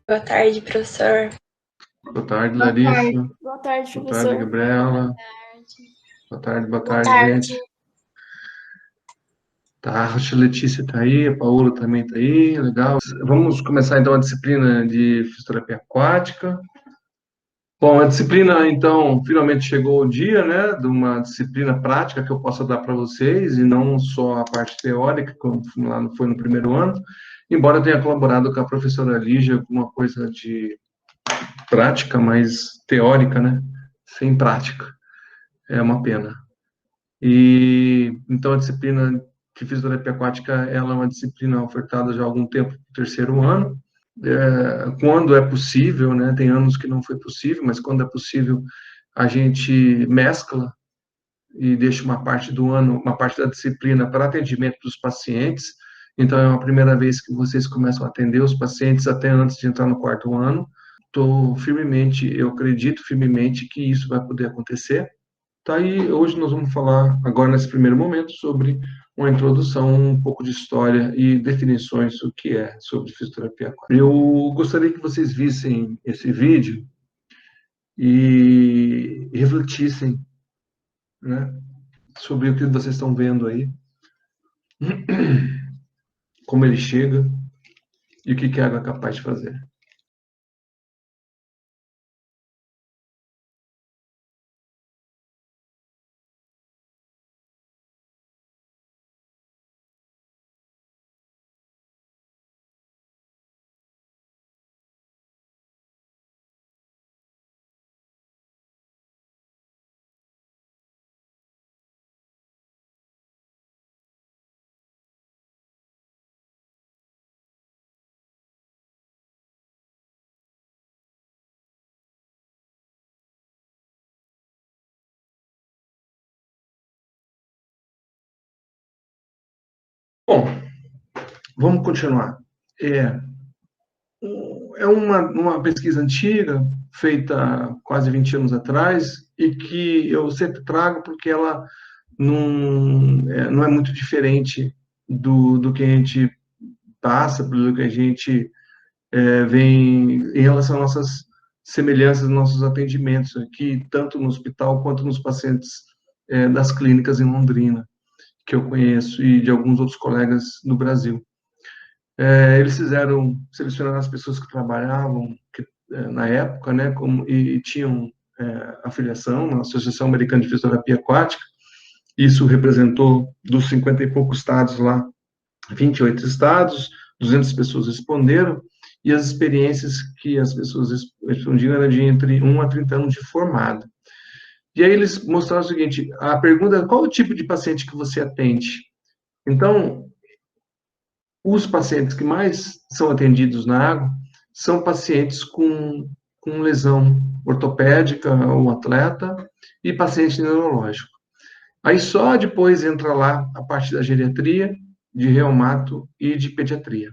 Boa tarde, professor. Boa tarde, Larissa. Boa tarde, Boa professor. tarde, Gabriela. Boa tarde, gente. Tá, a Rocha Letícia tá aí, a Paola também tá aí, legal. Vamos começar então a disciplina de fisioterapia aquática. Bom, a disciplina, então, finalmente chegou o dia, né, de uma disciplina prática que eu possa dar para vocês, e não só a parte teórica, como lá foi no primeiro ano, embora eu tenha colaborado com a professora Lígia com uma coisa de prática, mas teórica, né, sem prática. É uma pena. E então a disciplina de fisioterapia aquática, ela é uma disciplina ofertada já há algum tempo no terceiro ano. Quando é possível, né? Tem anos que não foi possível, mas quando é possível, a gente mescla e deixa uma parte do ano, uma parte da disciplina para atendimento dos pacientes. Então é uma primeira vez que vocês começam a atender os pacientes até antes de entrar no quarto ano. Eu acredito firmemente que isso vai poder acontecer. Tá, e hoje nós vamos falar, agora nesse primeiro momento, sobre uma introdução, um pouco de história e definições, o que é sobre fisioterapia aquática. Eu gostaria que vocês vissem esse vídeo e refletissem, né, sobre o que vocês estão vendo aí, como ele chega e o que a água é capaz de fazer. Bom, vamos continuar. É uma pesquisa antiga, feita quase 20 anos atrás, e que eu sempre trago porque ela não é muito diferente do que a gente passa, do que a gente vem em relação às nossas semelhanças, nossos atendimentos aqui, tanto no hospital quanto nos pacientes das clínicas em Londrina, que eu conheço, e de alguns outros colegas no Brasil. Eles selecionaram as pessoas que trabalhavam na época, né, e tinham afiliação na Associação Americana de Fisioterapia Aquática. Isso representou dos 50 e poucos estados lá, 28 estados, 200 pessoas responderam, e as experiências que as pessoas respondiam eram de entre 1 a 30 anos de formado. E aí eles mostraram o seguinte, a pergunta é, qual o tipo de paciente que você atende? Então, os pacientes que mais são atendidos na água são pacientes com lesão ortopédica ou atleta e paciente neurológico. Aí só depois entra lá a parte da geriatria, de reumato e de pediatria,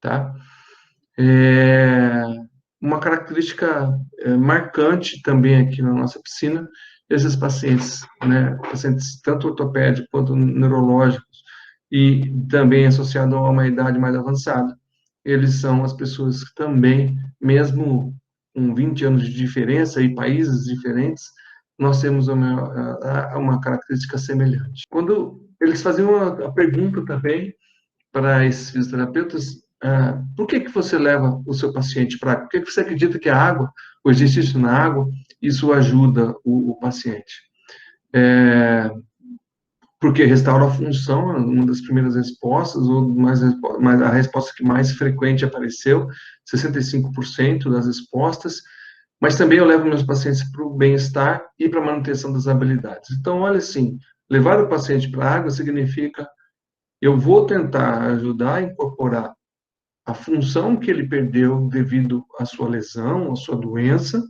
tá? Uma característica marcante também aqui na nossa piscina, esses pacientes, né, pacientes tanto ortopédicos quanto neurológicos, e também associado a uma idade mais avançada, eles são as pessoas que também, mesmo com 20 anos de diferença e países diferentes, nós temos uma característica semelhante. Quando eles faziam a pergunta também para esses fisioterapeutas, por que você leva o seu paciente para a água? Por que você acredita que a água, o exercício na água, isso ajuda o paciente? Porque restaura a função, uma das primeiras respostas, mas a resposta que mais frequente apareceu, 65% das respostas, mas também eu levo meus pacientes para o bem-estar e para a manutenção das habilidades. Então, olha assim, levar o paciente para a água significa eu vou tentar ajudar a incorporar a função que ele perdeu devido à sua lesão, à sua doença,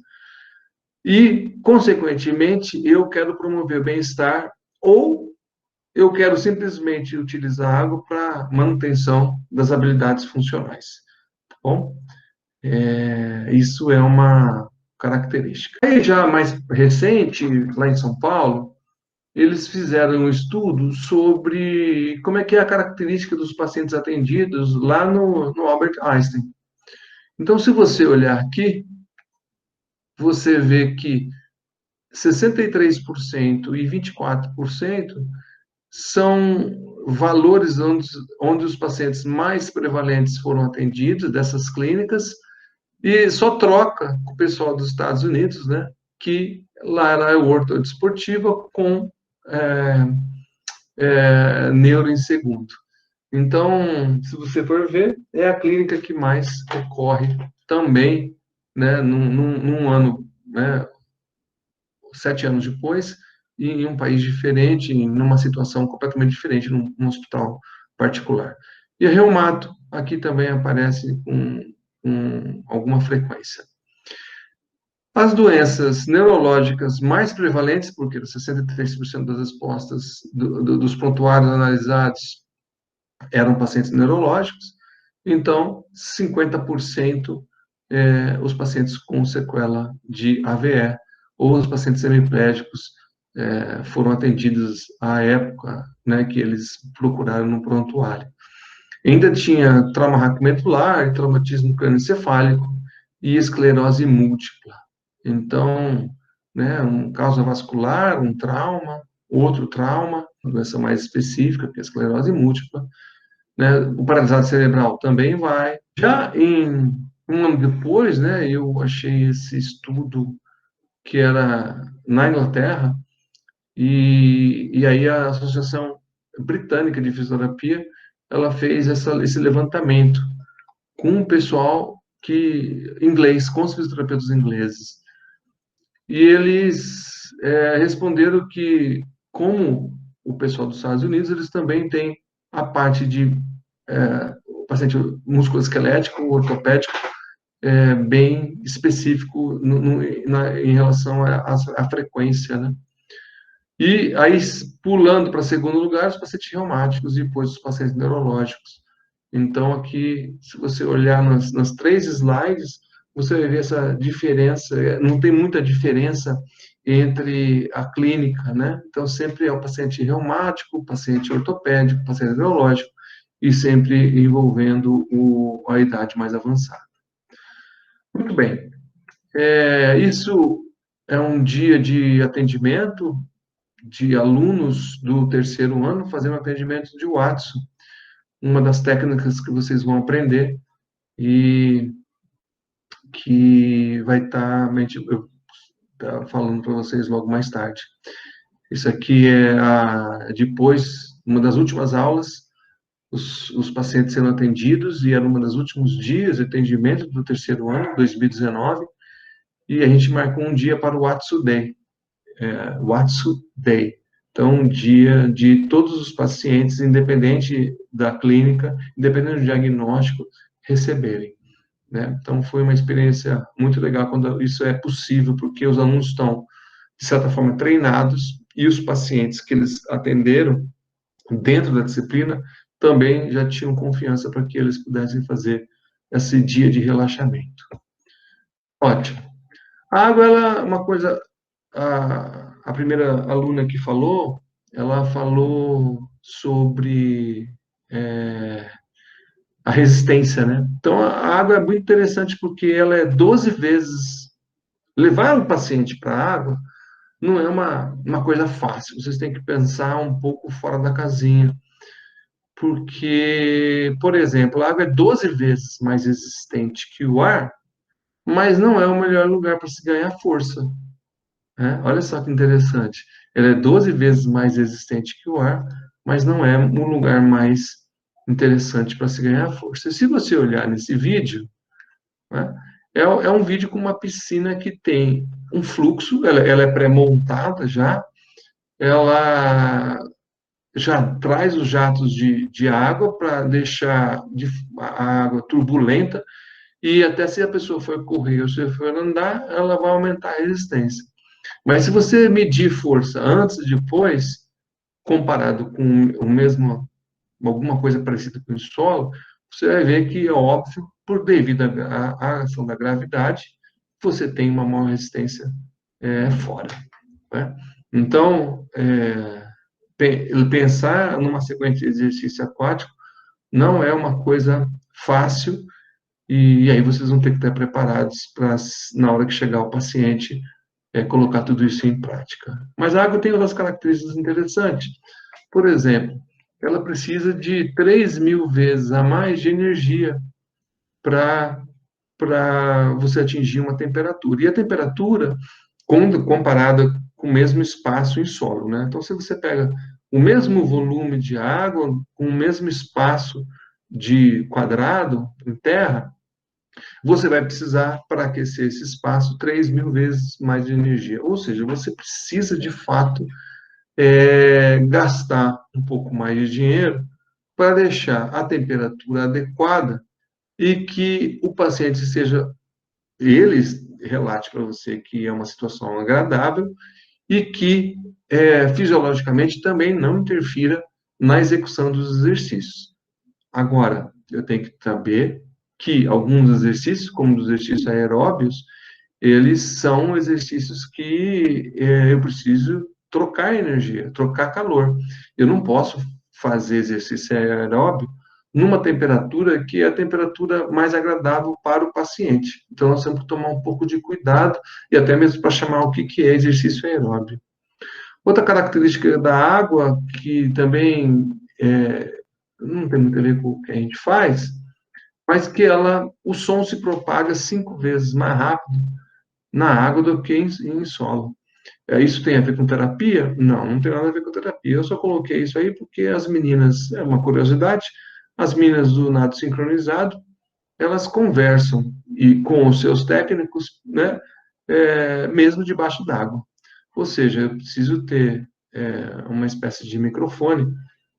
e, consequentemente, eu quero promover o bem-estar ou eu quero simplesmente utilizar a água para manutenção das habilidades funcionais. Tá bom? Isso é uma característica. Aí, já mais recente, lá em São Paulo, eles fizeram um estudo sobre como é que é a característica dos pacientes atendidos lá no Albert Einstein. Então, se você olhar aqui, você vê que 63% e 24% são valores onde os pacientes mais prevalentes foram atendidos dessas clínicas, e só troca com o pessoal dos Estados Unidos, né? Que lá era ortodesportiva com é, neuro em segundo. Então, se você for ver, é a clínica que mais ocorre também, né, num ano, né, 7 anos depois, e em um país diferente, em uma situação completamente diferente, num hospital particular. E a reumato aqui também aparece com alguma frequência. As doenças neurológicas mais prevalentes, porque 63% das respostas dos prontuários analisados eram pacientes neurológicos, então 50% os pacientes com sequela de AVE ou os pacientes hemiplégicos foram atendidos à época, né, que eles procuraram no prontuário. Ainda tinha trauma raquimedular, traumatismo crânioencefálico e esclerose múltipla. Então, né, um causa vascular, um trauma, outro trauma, uma doença mais específica, que é a esclerose múltipla, né, o paralisado cerebral também vai. Já um ano depois, né, eu achei esse estudo que era na Inglaterra, e aí a Associação Britânica de Fisioterapia, ela fez esse levantamento com o pessoal inglês, com os fisioterapeutas ingleses. E eles responderam que, como o pessoal dos Estados Unidos, eles também têm a parte de o paciente musculoesquelético, ortopédico, bem específico em relação à frequência, né? E aí, pulando para segundo lugar, os pacientes reumáticos e depois os pacientes neurológicos. Então, aqui, se você olhar nas 3 slides, você vai ver essa diferença, não tem muita diferença entre a clínica, né? Então, sempre é o paciente reumático, o paciente ortopédico, o paciente neurológico, e sempre envolvendo a idade mais avançada. Muito bem. Isso é um dia de atendimento de alunos do terceiro ano fazendo atendimento de Watson, uma das técnicas que vocês vão aprender e que vai estar falando para vocês logo mais tarde. Isso aqui é depois, uma das últimas aulas, os pacientes sendo atendidos, e era uma dos últimos dias de atendimento do terceiro ano, 2019, e a gente marcou um dia para o Watson Day. Watson Day. Então, um dia de todos os pacientes, independente da clínica, independente do diagnóstico, receberem. Né? Então, foi uma experiência muito legal quando isso é possível, porque os alunos estão, de certa forma, treinados, e os pacientes que eles atenderam dentro da disciplina também já tinham confiança para que eles pudessem fazer esse dia de relaxamento. Ótimo. A água, ela é uma coisa, a primeira aluna que falou, ela falou sobre a resistência, né? Então, a água é muito interessante porque ela é 12 vezes. Levar o paciente para a água não é uma coisa fácil, vocês têm que pensar um pouco fora da casinha. Porque, por exemplo, a água é 12 vezes mais resistente que o ar, mas não é o melhor lugar para se ganhar força. Né? Olha só que interessante. Ela é 12 vezes mais resistente que o ar, mas não é o lugar mais interessante para se ganhar força. E se você olhar nesse vídeo, né, é um vídeo com uma piscina que tem um fluxo, ela é pré-montada já, ela já traz os jatos de água para deixar a água turbulenta, e até se a pessoa for correr ou se for andar, ela vai aumentar a resistência. Mas se você medir força antes e depois, comparado com o mesmo, alguma coisa parecida com o solo, você vai ver que é óbvio, por devido à ação da gravidade, você tem uma maior resistência fora. Né? Então, pensar numa sequência de exercício aquático não é uma coisa fácil, e aí vocês vão ter que estar preparados para, na hora que chegar o paciente, colocar tudo isso em prática. Mas a água tem outras características interessantes. Por exemplo, ela precisa de 3.000 vezes a mais de energia para você atingir uma temperatura. E a temperatura, quando comparada com o mesmo espaço em solo, né? Então, se você pega o mesmo volume de água, com o mesmo espaço de quadrado em terra, você vai precisar, para aquecer esse espaço, 3.000 vezes mais de energia. Ou seja, você precisa, de fato, gastar um pouco mais de dinheiro para deixar a temperatura adequada e que o paciente seja, ele relate para você que é uma situação agradável e que fisiologicamente também não interfira na execução dos exercícios. Agora, eu tenho que saber que alguns exercícios, como os exercícios aeróbios, eles são exercícios que eu preciso trocar energia, trocar calor. Eu não posso fazer exercício aeróbio numa temperatura que é a temperatura mais agradável para o paciente. Então, nós temos que tomar um pouco de cuidado e até mesmo para chamar o que é exercício aeróbio. Outra característica da água, que também não tem muito a ver com o que a gente faz, mas que o som se propaga 5 vezes mais rápido na água do que em solo. Isso tem a ver com terapia? Não, não tem nada a ver com terapia. Eu só coloquei isso aí porque as meninas, é uma curiosidade, as meninas do nado sincronizado, elas conversam com os seus técnicos, né, mesmo debaixo d'água. Ou seja, eu preciso ter uma espécie de microfone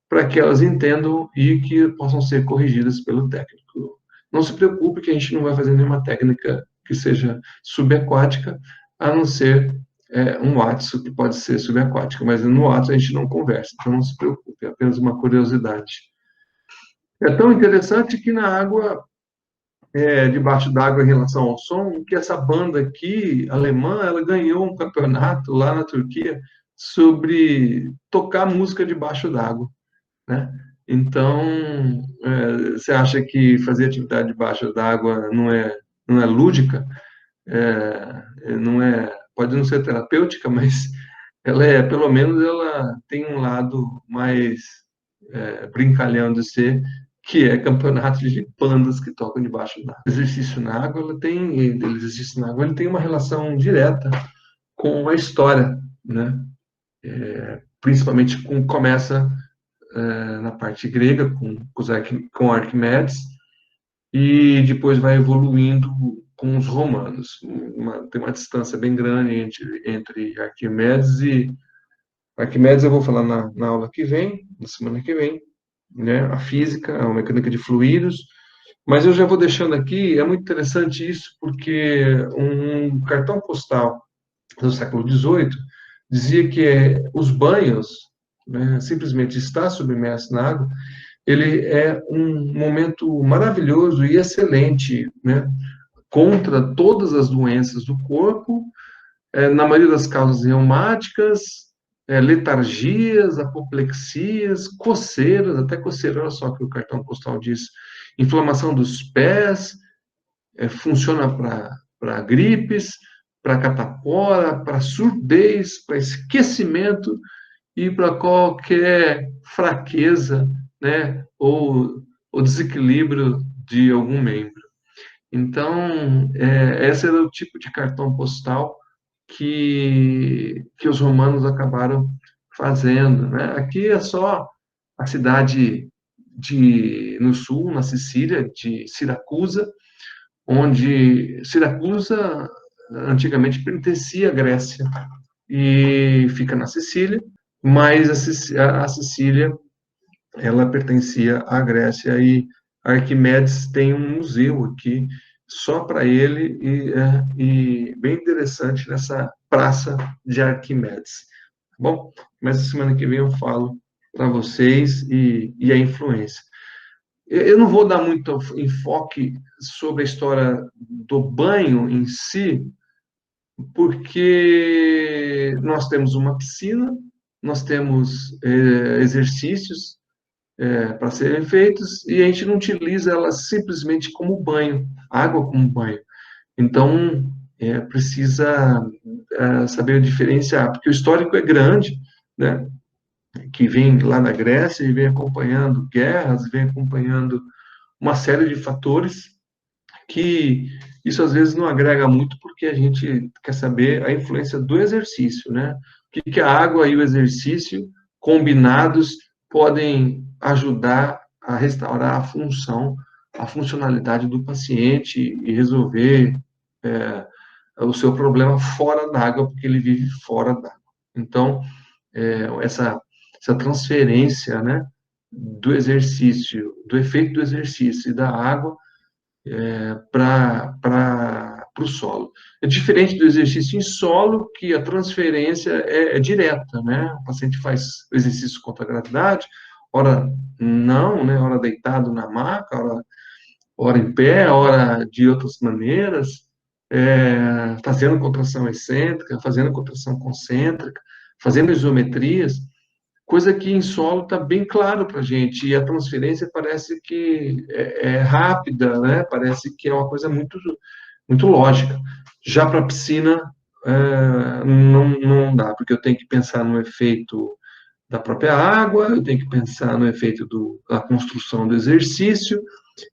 para que elas entendam e que possam ser corrigidas pelo técnico. Não se preocupe que a gente não vai fazer nenhuma técnica que seja subaquática, a não ser um Watson, que pode ser subaquática, mas no Watson a gente não conversa, então não se preocupe, é apenas uma curiosidade. É tão interessante que na água, debaixo d'água em relação ao som, que essa banda aqui, alemã, ela ganhou um campeonato lá na Turquia sobre tocar música debaixo d'água, né? Então, você acha que fazer atividade debaixo d'água não é lúdica? Não é, pode não ser terapêutica, mas pelo menos ela tem um lado mais brincalhão de ser, que é campeonato de bandas que tocam debaixo d'água. O exercício na água, ele tem uma relação direta com a história, né? Principalmente começa na parte grega, com Arquimedes, e depois vai evoluindo com os romanos. Tem uma distância bem grande entre Arquimedes e... Arquimedes eu vou falar na aula que vem, na semana que vem, né? A física, a mecânica de fluidos, mas eu já vou deixando aqui, é muito interessante isso, porque um cartão postal do século XVIII dizia que os banhos, né, simplesmente estar submerso na água, ele é um momento maravilhoso e excelente, né, contra todas as doenças do corpo, na maioria das causas reumáticas, letargias, apoplexias, coceiras, até coceira, olha só que o cartão postal diz, inflamação dos pés, funciona para gripes, para catapora, para surdez, para esquecimento e para qualquer fraqueza, né, ou desequilíbrio de algum membro. Então, esse era o tipo de cartão postal que os romanos acabaram fazendo, né? Aqui é só a cidade no sul, na Sicília, de Siracusa, onde Siracusa antigamente pertencia à Grécia e fica na Sicília, mas a Sicília ela pertencia à Grécia e Arquimedes tem um museu aqui só para ele e bem interessante nessa praça de Arquimedes. Tá bom? Mas semana que vem eu falo para vocês e a influência. Eu não vou dar muito enfoque sobre a história do banho em si, porque nós temos uma piscina, nós temos exercícios para serem feitos e a gente não utiliza ela simplesmente como banho. água como banho. Então, precisa saber diferenciar, porque o histórico é grande, né? Que vem lá na Grécia e vem acompanhando guerras, vem acompanhando uma série de fatores que isso às vezes não agrega muito porque a gente quer saber a influência do exercício, né? O que a água e o exercício combinados podem ajudar a restaurar a função, a funcionalidade do paciente e resolver o seu problema fora d'água, porque ele vive fora d'água. Então, essa transferência, né, do exercício, do efeito do exercício e da água para o solo. É diferente do exercício em solo, que a transferência é direta, né? O paciente faz exercício contra a gravidade, ora não, né? Ora deitado na maca, ora em pé, ora de outras maneiras, fazendo contração excêntrica, fazendo contração concêntrica, fazendo isometrias, coisa que em solo está bem claro para a gente, e a transferência parece que é rápida, né? Parece que é uma coisa muito lógica. Já para a piscina, não dá, porque eu tenho que pensar no efeito da própria água, eu tenho que pensar no efeito da construção do exercício,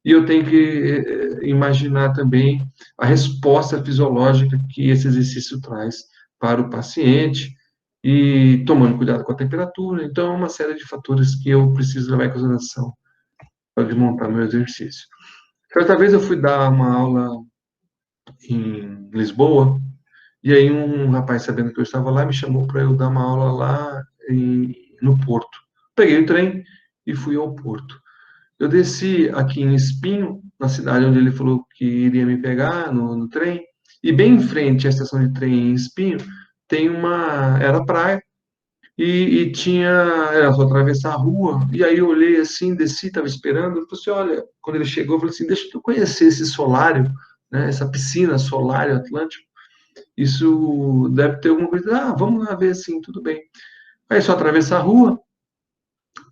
e eu tenho que imaginar também a resposta fisiológica que esse exercício traz para o paciente, e tomando cuidado com a temperatura. Então, é uma série de fatores que eu preciso levar em consideração para montar meu exercício. Certa vez eu fui dar uma aula em Lisboa, e aí um rapaz, sabendo que eu estava lá, me chamou para eu dar uma aula lá no Porto. Peguei o trem e fui ao Porto. Eu desci aqui em Espinho, na cidade onde ele falou que iria me pegar no trem, e bem em frente à estação de trem em Espinho, era praia, e tinha, era só atravessar a rua, e aí eu olhei assim, desci, estava esperando, eu falei assim, olha, quando ele chegou, eu falei assim, deixa eu conhecer esse solário, né, essa piscina solário Atlântico, isso deve ter alguma coisa, vamos lá ver assim, tudo bem. Aí é só atravessar a rua,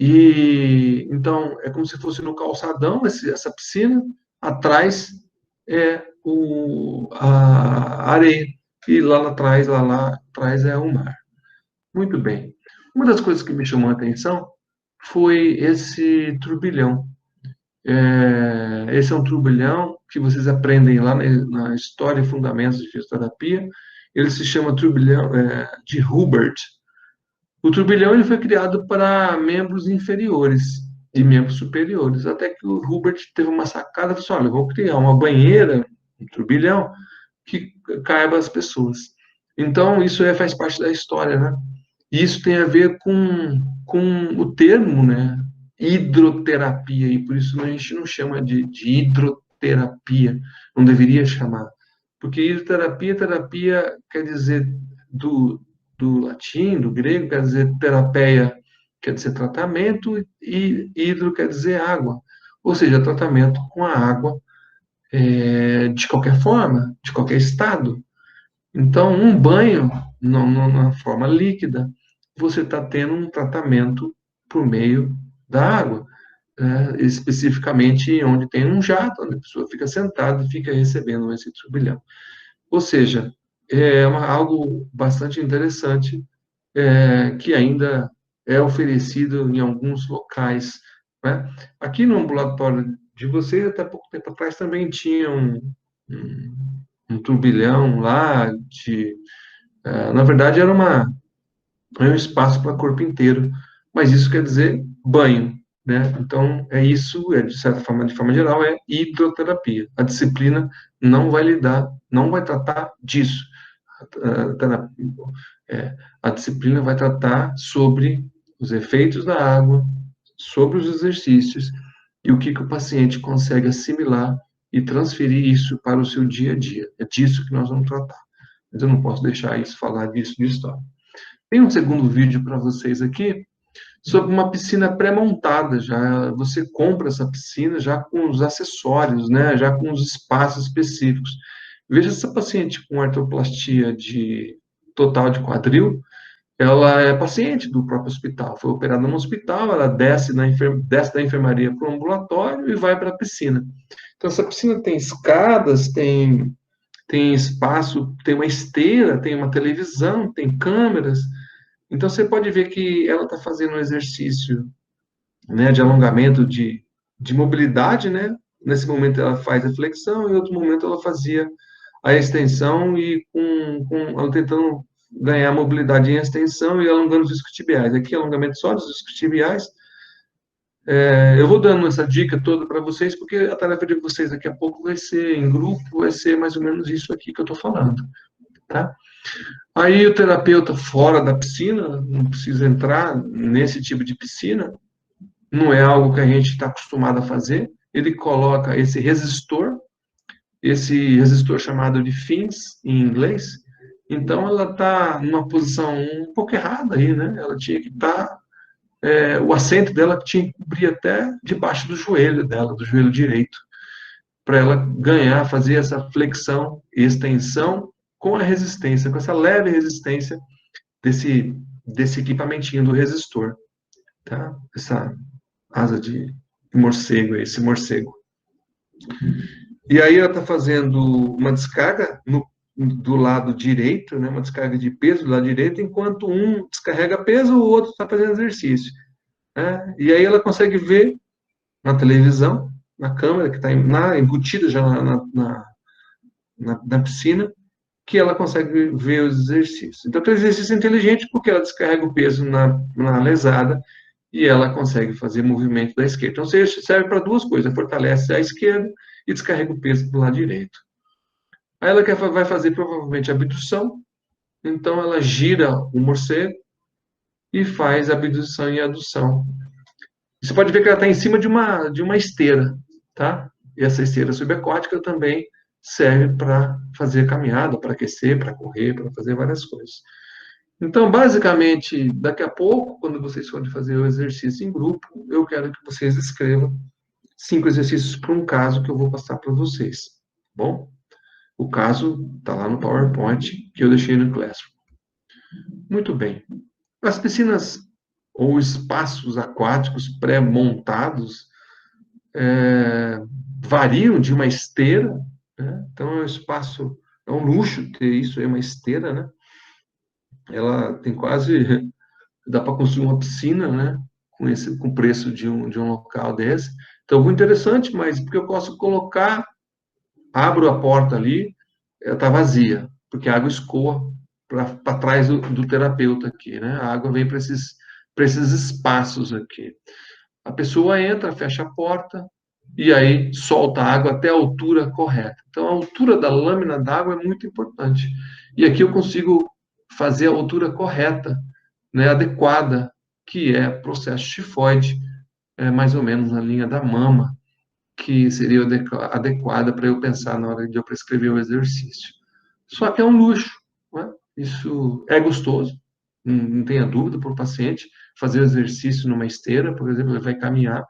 e então é como se fosse no calçadão essa piscina, atrás é a areia, e lá atrás, lá atrás é o mar. Muito bem. Uma das coisas que me chamou a atenção foi esse turbilhão. Esse é um turbilhão que vocês aprendem lá na História e Fundamentos de Fisioterapia. Ele se chama turbilhão de Hubert. O turbilhão ele foi criado para membros inferiores e membros superiores, até que o Hubert teve uma sacada e falou assim, olha, eu vou criar uma banheira, um turbilhão, que caiba as pessoas. Então, isso faz parte da história, né? E isso tem a ver com o termo, né? Hidroterapia, e por isso a gente não chama de hidroterapia, não deveria chamar. Porque hidroterapia, terapia quer dizer do latim, do grego, quer dizer terapeia, quer dizer tratamento, e hidro quer dizer água. Ou seja, tratamento com a água de qualquer forma, de qualquer estado. Então, um banho, na forma líquida, você está tendo um tratamento por meio da água, né? Especificamente onde tem um jato, onde a pessoa fica sentada e fica recebendo esse turbilhão. Ou seja, algo bastante interessante que ainda é oferecido em alguns locais, né? Aqui no ambulatório de vocês, até pouco tempo atrás, também tinha um, um turbilhão lá na verdade, é um espaço para corpo inteiro, mas isso quer dizer banho, né? Então, de certa forma, de forma geral, é hidroterapia. A disciplina não vai lidar, não vai tratar disso. A disciplina vai tratar sobre os efeitos da água, sobre os exercícios e o que o paciente consegue assimilar e transferir isso para o seu dia a dia. É disso que nós vamos tratar. Mas eu não posso deixar isso falar disso de história. Tem um segundo vídeo para vocês aqui sobre uma piscina pré-montada. Já você compra essa piscina já com os acessórios, né? Já com os espaços específicos. Veja essa paciente com artroplastia total de quadril. ela é paciente do próprio hospital, foi operada no hospital, ela desce da enfermaria para o ambulatório e vai para a piscina. Então, essa piscina tem escadas, tem espaço, tem uma esteira, tem uma televisão, tem câmeras. Então, você pode ver que ela está fazendo um exercício, né, de alongamento, de mobilidade, né? Nesse momento ela faz a flexão, em outro momento ela fazia a extensão e ela tentando ganhar mobilidade em extensão e alongando os isquiotibiais. Aqui, alongamento só dos isquiotibiais. Eu vou dando essa dica toda para vocês, porque a tarefa de vocês daqui a pouco vai ser em grupo, vai ser mais ou menos isso aqui que eu estou falando, tá? Aí o terapeuta fora da piscina, não precisa entrar nesse tipo de piscina, não é algo que a gente está acostumado a fazer, ele coloca esse resistor chamado de fins, em inglês, então ela está numa posição um pouco errada aí, né? Ela tinha que estar, o assento dela tinha que cobrir até debaixo do joelho dela, do joelho direito, para ela ganhar, fazer essa flexão e extensão com a resistência, com essa leve resistência desse equipamentinho do resistor, tá? Essa asa de morcego, esse morcego. E aí ela está fazendo uma descarga do lado direito, né, uma descarga de peso do lado direito, enquanto um descarrega peso, o outro está fazendo exercício. Né? E aí ela consegue ver na televisão, na câmera que está embutida já na piscina, que ela consegue ver os exercícios. Então, aquele exercício é inteligente porque ela descarrega o peso na lesada e ela consegue fazer movimento da esquerda. Então, serve para duas coisas, fortalece a esquerda e descarrega o peso do lado direito. Aí ela vai fazer provavelmente abdução, então ela gira o morcego e faz abdução e adução. Você pode ver que ela está em cima de uma esteira, tá? E essa esteira subaquática também serve para fazer caminhada, para aquecer, para correr, para fazer várias coisas. Então, basicamente, daqui a pouco, quando vocês forem fazer o exercício em grupo, eu quero que vocês escrevam 5 exercícios para um caso que eu vou passar para vocês. Tá bom? O caso está lá no PowerPoint que eu deixei no Classroom. Muito bem. As piscinas ou espaços aquáticos pré-montados variam de uma esteira, né? Então é um espaço, é um luxo ter isso, é uma esteira, né? Ela tem quase, dá para construir uma piscina, né? Com o preço de um local desse. Então, muito interessante, mas porque eu posso colocar, abro a porta ali, está vazia, porque a água escoa para trás do terapeuta aqui, né? A água vem para esses espaços aqui. A pessoa entra, fecha a porta e aí solta a água até a altura correta. Então, a altura da lâmina d'água é muito importante. E aqui eu consigo fazer a altura correta, né, adequada, que é processo tifoide, mais ou menos na linha da mama, que seria adequada para eu pensar na hora de eu prescrever o exercício. Só que é um luxo, né? Isso é gostoso, não tenha dúvida para o paciente fazer o exercício numa esteira, por exemplo, ele vai caminhar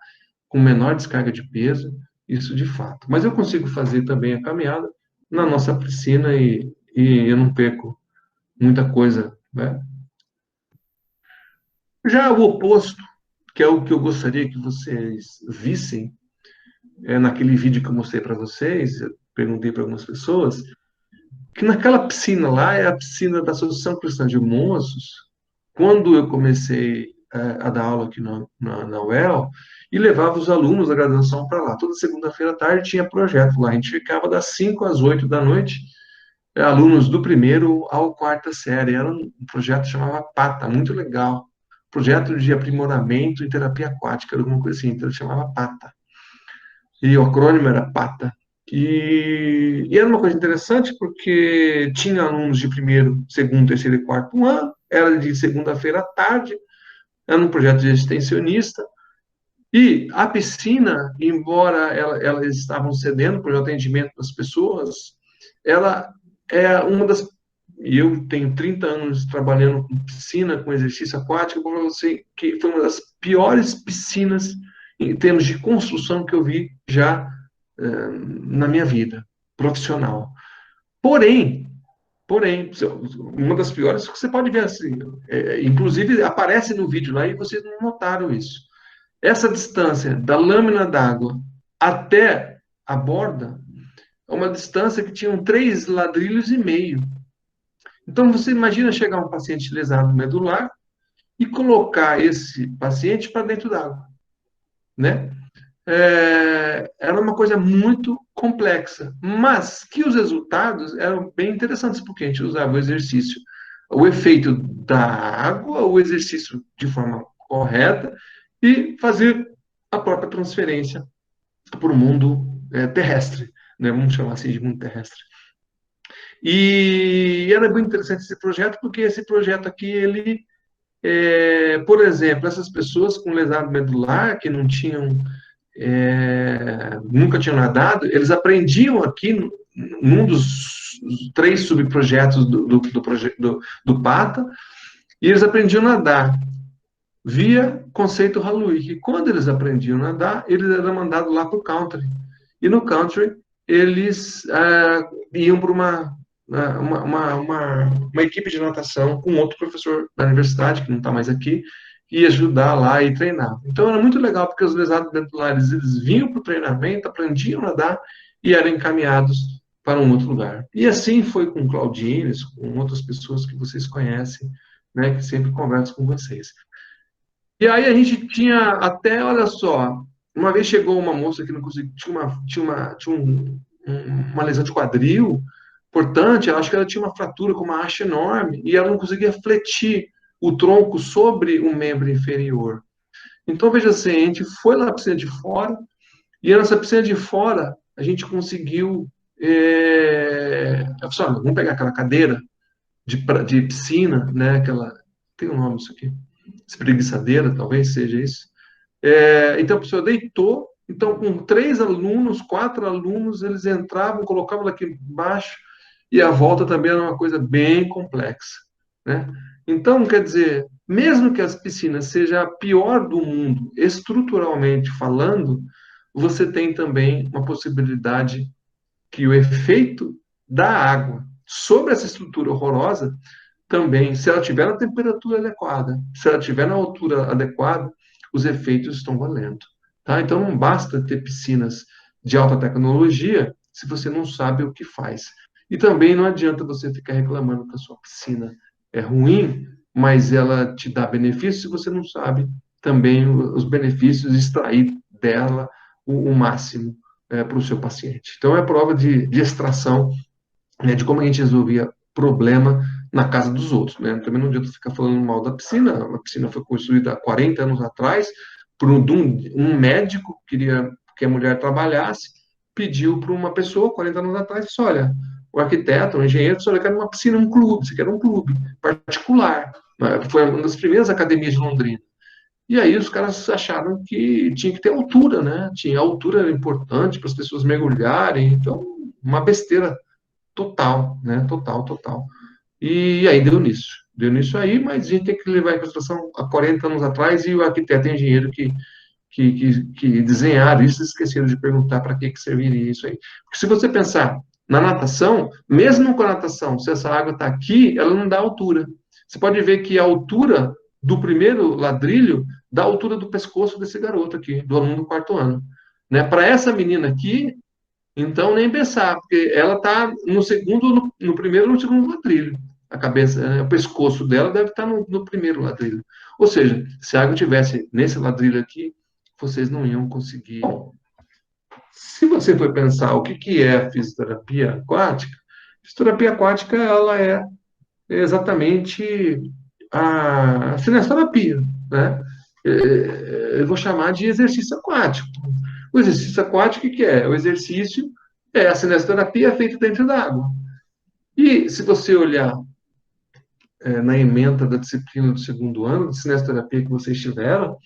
com menor descarga de peso, isso de fato. Mas eu consigo fazer também a caminhada na nossa piscina e eu não perco muita coisa, né? Já o oposto, que é o que eu gostaria que vocês vissem, naquele vídeo que eu mostrei para vocês, eu perguntei para algumas pessoas, que naquela piscina lá é a piscina da Associação Cristã de Moços, quando eu comecei a dar aula aqui na UEL, e levava os alunos da graduação para lá. Toda segunda-feira à tarde tinha projeto lá. A gente ficava das 5 às 8 da noite, alunos do primeiro ao quarta série. Era um projeto que chamava PATA, muito legal. Projeto de aprimoramento em terapia aquática, alguma coisa assim. Então, ele chamava PATA. E o acrônimo era PATA. E era uma coisa interessante porque tinha alunos de primeiro, segundo, terceiro e quarto ano, era de segunda-feira à tarde, era um projeto de extensionista, e a piscina, embora elas estavam cedendo para o atendimento das pessoas, ela é uma das. E eu tenho 30 anos trabalhando com piscina, com exercício aquático, para você que foi uma das piores piscinas em termos de construção que eu vi já na minha vida profissional. Porém, Porém, uma das piores que você pode ver assim, inclusive aparece no vídeo lá e vocês não notaram isso. Essa distância da lâmina d'água até a borda é uma distância que tinham 3,5 ladrilhos. Então, você imagina chegar um paciente lesado medular e colocar esse paciente para dentro d'água, né? Era uma coisa muito complexa, mas que os resultados eram bem interessantes, porque a gente usava o exercício, o efeito da água, o exercício de forma correta e fazer a própria transferência para o mundo terrestre, né? Vamos chamar assim de mundo terrestre. E era muito interessante esse projeto, porque esse projeto aqui, ele, por exemplo, essas pessoas com lesado medular, que não tinham nunca tinham nadado, eles aprendiam aqui num dos 3 subprojetos do PATA, e eles aprendiam a nadar via conceito Haluik. E quando eles aprendiam a nadar, eles eram mandados lá para o country. E no country, eles iam para uma equipe de natação com outro professor da universidade, que não está mais aqui, e ajudar lá e treinar. Então era muito legal, porque os lesados medulares, eles vinham para o treinamento, aprendiam a nadar e eram encaminhados para um outro lugar. E assim foi com Claudines, com outras pessoas que vocês conhecem, né, que sempre conversam com vocês. E aí a gente tinha até, olha só, uma vez chegou uma moça que não conseguia, tinha uma lesão de quadril, importante, eu acho que ela tinha uma fratura com uma haste enorme e ela não conseguia fletir o tronco sobre o membro inferior. Então, veja assim, a gente foi lá para a piscina de fora e nessa piscina de fora a gente conseguiu. Olha, vamos pegar aquela cadeira de piscina, né? Aquela, tem um nome isso aqui, espreguiçadeira, talvez seja isso. Então a pessoa deitou, então com 3 alunos, 4 alunos, eles entravam, colocavam aqui embaixo, e a volta também era uma coisa bem complexa, né? Então, quer dizer, mesmo que as piscinas seja a pior do mundo, estruturalmente falando, você tem também uma possibilidade que o efeito da água sobre essa estrutura horrorosa também, se ela tiver na temperatura adequada, se ela tiver na altura adequada, os efeitos estão valendo. Tá? Então, não basta ter piscinas de alta tecnologia se você não sabe o que faz. E também não adianta você ficar reclamando que a sua piscina é ruim, mas ela te dá benefícios se você não sabe também os benefícios, extrair dela o máximo para o seu paciente. Então, é prova de extração, né, de como a gente resolvia problema na casa dos outros, né? Também não adianta ficar falando mal da piscina. A piscina foi construída há 40 anos atrás por um médico que queria que a mulher trabalhasse, pediu para uma pessoa 40 anos atrás, disse, olha, o arquiteto, o engenheiro, disse, olha, eu quero uma piscina, um clube, você quer um clube particular. Foi uma das primeiras academias de Londrina. E aí os caras acharam que tinha que ter altura, né? A altura era importante para as pessoas mergulharem, então uma besteira total, né? Total, total. E aí deu nisso aí, mas a gente tem que levar em consideração há 40 anos atrás e o arquiteto e engenheiro que desenharam isso esqueceram de perguntar para que serviria isso aí. Porque se você pensar na natação, mesmo com a natação, se essa água está aqui, ela não dá altura. Você pode ver que a altura do primeiro ladrilho dá a altura do pescoço desse garoto aqui, do aluno do 4º ano. Né? Para essa menina aqui, então, nem pensar, porque ela está no segundo, no primeiro ou no segundo ladrilho. A cabeça, o pescoço dela deve estar no primeiro ladrilho. Ou seja, se a água tivesse nesse ladrilho aqui, vocês não iam conseguir. Se você for pensar o que é fisioterapia aquática, fisioterapia aquática ela é exatamente a cinesterapia, né? Eu vou chamar de exercício aquático. O exercício aquático, o que é? O exercício é a cinesterapia feita dentro da água. E se você olhar na ementa da disciplina do 2º ano de cinesterapia que vocês tiveram,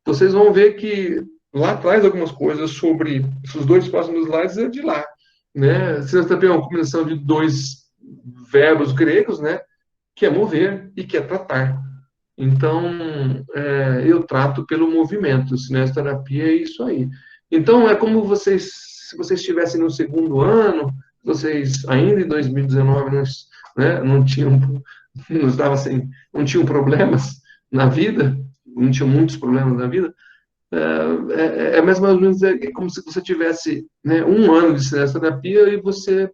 vocês vão ver que lá atrás algumas coisas sobre os 2 próximos slides é de lá. Né? Cinesterapia é uma combinação de 2 verbos gregos, né? Que é mover e que é tratar. Então, eu trato pelo movimento. Cinesterapia é isso aí. Então, é como se vocês estivessem no 2º ano, vocês ainda em 2019 não, né, não tinham, não estava sem, não tinham problemas na vida, não tinham muitos problemas na vida, mais ou menos como se você tivesse, né, um ano de cinesioterapia e você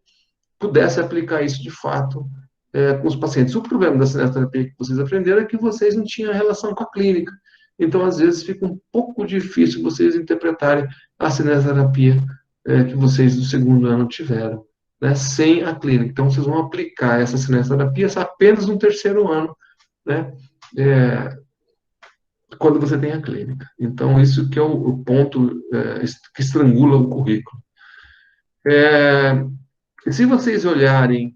pudesse aplicar isso de fato com os pacientes. O problema da cinesioterapia que vocês aprenderam é que vocês não tinham relação com a clínica. Então, às vezes, fica um pouco difícil vocês interpretarem a cinesioterapia que vocês do segundo ano tiveram, né, sem a clínica. Então, vocês vão aplicar essa cinesioterapia apenas no terceiro ano, né, é, quando você tem a clínica. Então, isso que é o ponto que estrangula o currículo. Se vocês olharem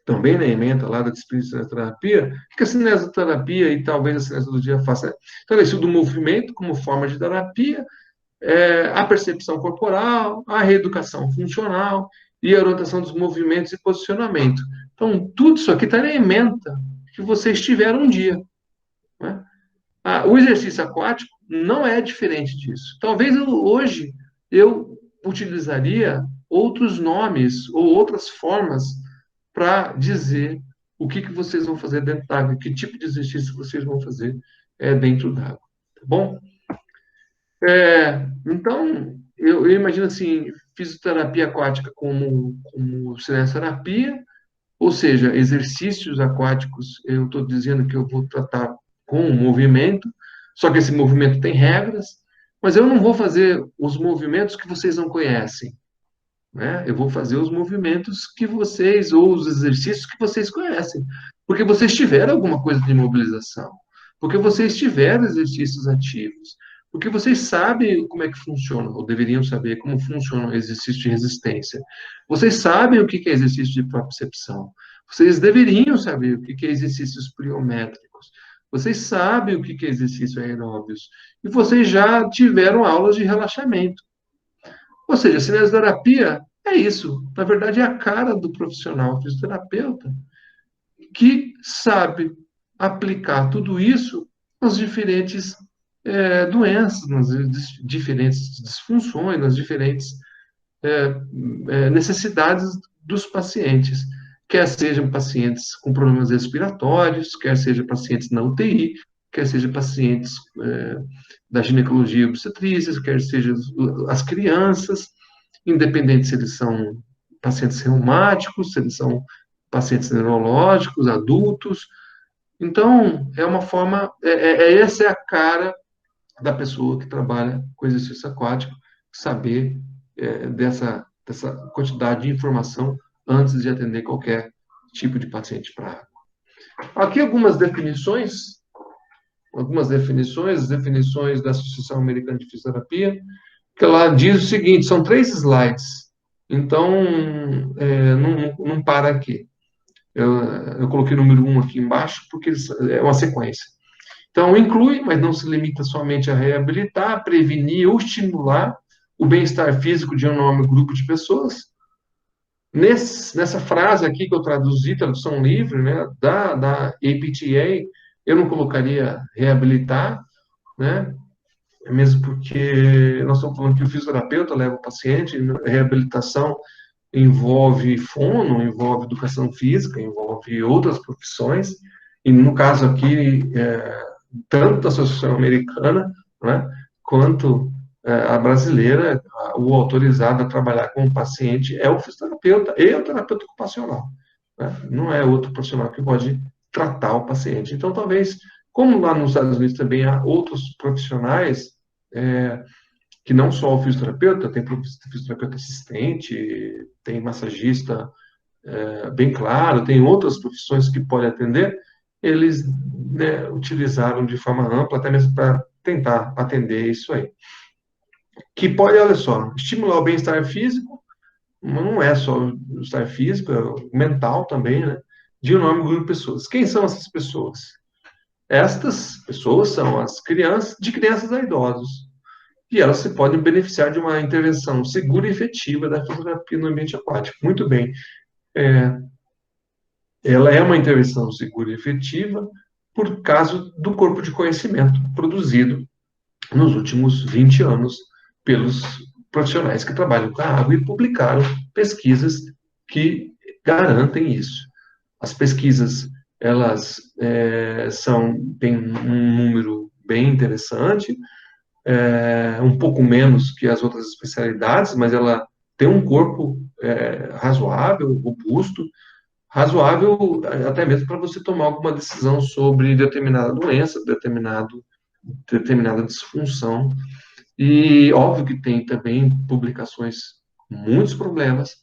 também na ementa lá da disciplina de cinesioterapia, que a cinesioterapia e talvez a cinesiologia faça então, isso do movimento como forma de terapia, a percepção corporal, a reeducação funcional e a orientação dos movimentos e posicionamento. Então, tudo isso aqui está na ementa que vocês tiveram um dia. Né? O exercício aquático não é diferente disso. Talvez hoje eu utilizaria outros nomes ou outras formas para dizer o que vocês vão fazer dentro da água, que tipo de exercício vocês vão fazer dentro da água. Tá bom? Então, eu imagino assim, fisioterapia aquática como cinesioterapia, ou seja, exercícios aquáticos, eu estou dizendo que eu vou tratar com o movimento, só que esse movimento tem regras, mas eu não vou fazer os movimentos que vocês não conhecem, né? Eu vou fazer os movimentos que vocês, ou os exercícios que vocês conhecem, porque vocês tiveram alguma coisa de mobilização, porque vocês tiveram exercícios ativos, porque vocês sabem como é que funciona, ou deveriam saber como funciona o exercício de resistência. Vocês sabem o que é exercício de propriocepção. Vocês deveriam saber o que é exercícios pliométricos. Vocês sabem o que é exercício aeróbios. E vocês já tiveram aulas de relaxamento. Ou seja, a cinesioterapia é isso. Na verdade, é a cara do profissional fisioterapeuta que sabe aplicar tudo isso nas diferentes doenças, nas diferentes disfunções, nas diferentes necessidades dos pacientes, quer sejam pacientes com problemas respiratórios, quer sejam pacientes na UTI, quer sejam pacientes da ginecologia e obstetrícia, quer sejam as crianças, independente se eles são pacientes reumáticos, se eles são pacientes neurológicos, adultos. Então, é uma forma, essa é a cara da pessoa que trabalha com exercício aquático, saber dessa quantidade de informação antes de atender qualquer tipo de paciente para água. Aqui algumas definições da Associação Americana de Fisioterapia, que ela diz o seguinte, são 3 slides, então não para aqui. Eu coloquei o número 1 aqui embaixo, porque é uma sequência. Então, inclui, mas não se limita somente a reabilitar, prevenir ou estimular o bem-estar físico de um enorme grupo de pessoas. Nessa frase aqui que eu traduzi, tradução livre, né, da APTA, eu não colocaria reabilitar, né, mesmo porque nós estamos falando que o fisioterapeuta leva o paciente, reabilitação envolve fono, envolve educação física, envolve outras profissões, e no caso aqui, tanto da Associação Americana, né, quanto a brasileira, o autorizado a trabalhar com o paciente é o fisioterapeuta e o terapeuta ocupacional. Né? Não é outro profissional que pode tratar o paciente. Então, talvez, como lá nos Estados Unidos também há outros profissionais, que não só o fisioterapeuta, tem fisioterapeuta assistente, tem massagista, bem claro, tem outras profissões que podem atender, eles utilizaram de forma ampla, até mesmo para tentar atender isso aí. Que pode, olha só, estimular o bem-estar físico, não é só o bem-estar físico, é o mental também, né? De um enorme grupo de pessoas. Quem são essas pessoas? Estas pessoas são as crianças, de crianças a idosos. E elas se podem beneficiar de uma intervenção segura e efetiva da fisioterapia no ambiente aquático. Muito bem. Ela é uma intervenção segura e efetiva por causa do corpo de conhecimento produzido nos últimos 20 anos pelos profissionais que trabalham com a água e publicaram pesquisas que garantem isso. As pesquisas, elas têm um número bem interessante, um pouco menos que as outras especialidades, mas ela tem um corpo razoável, robusto, razoável até mesmo para você tomar alguma decisão sobre determinada doença, determinada disfunção. E óbvio que tem também publicações com muitos problemas,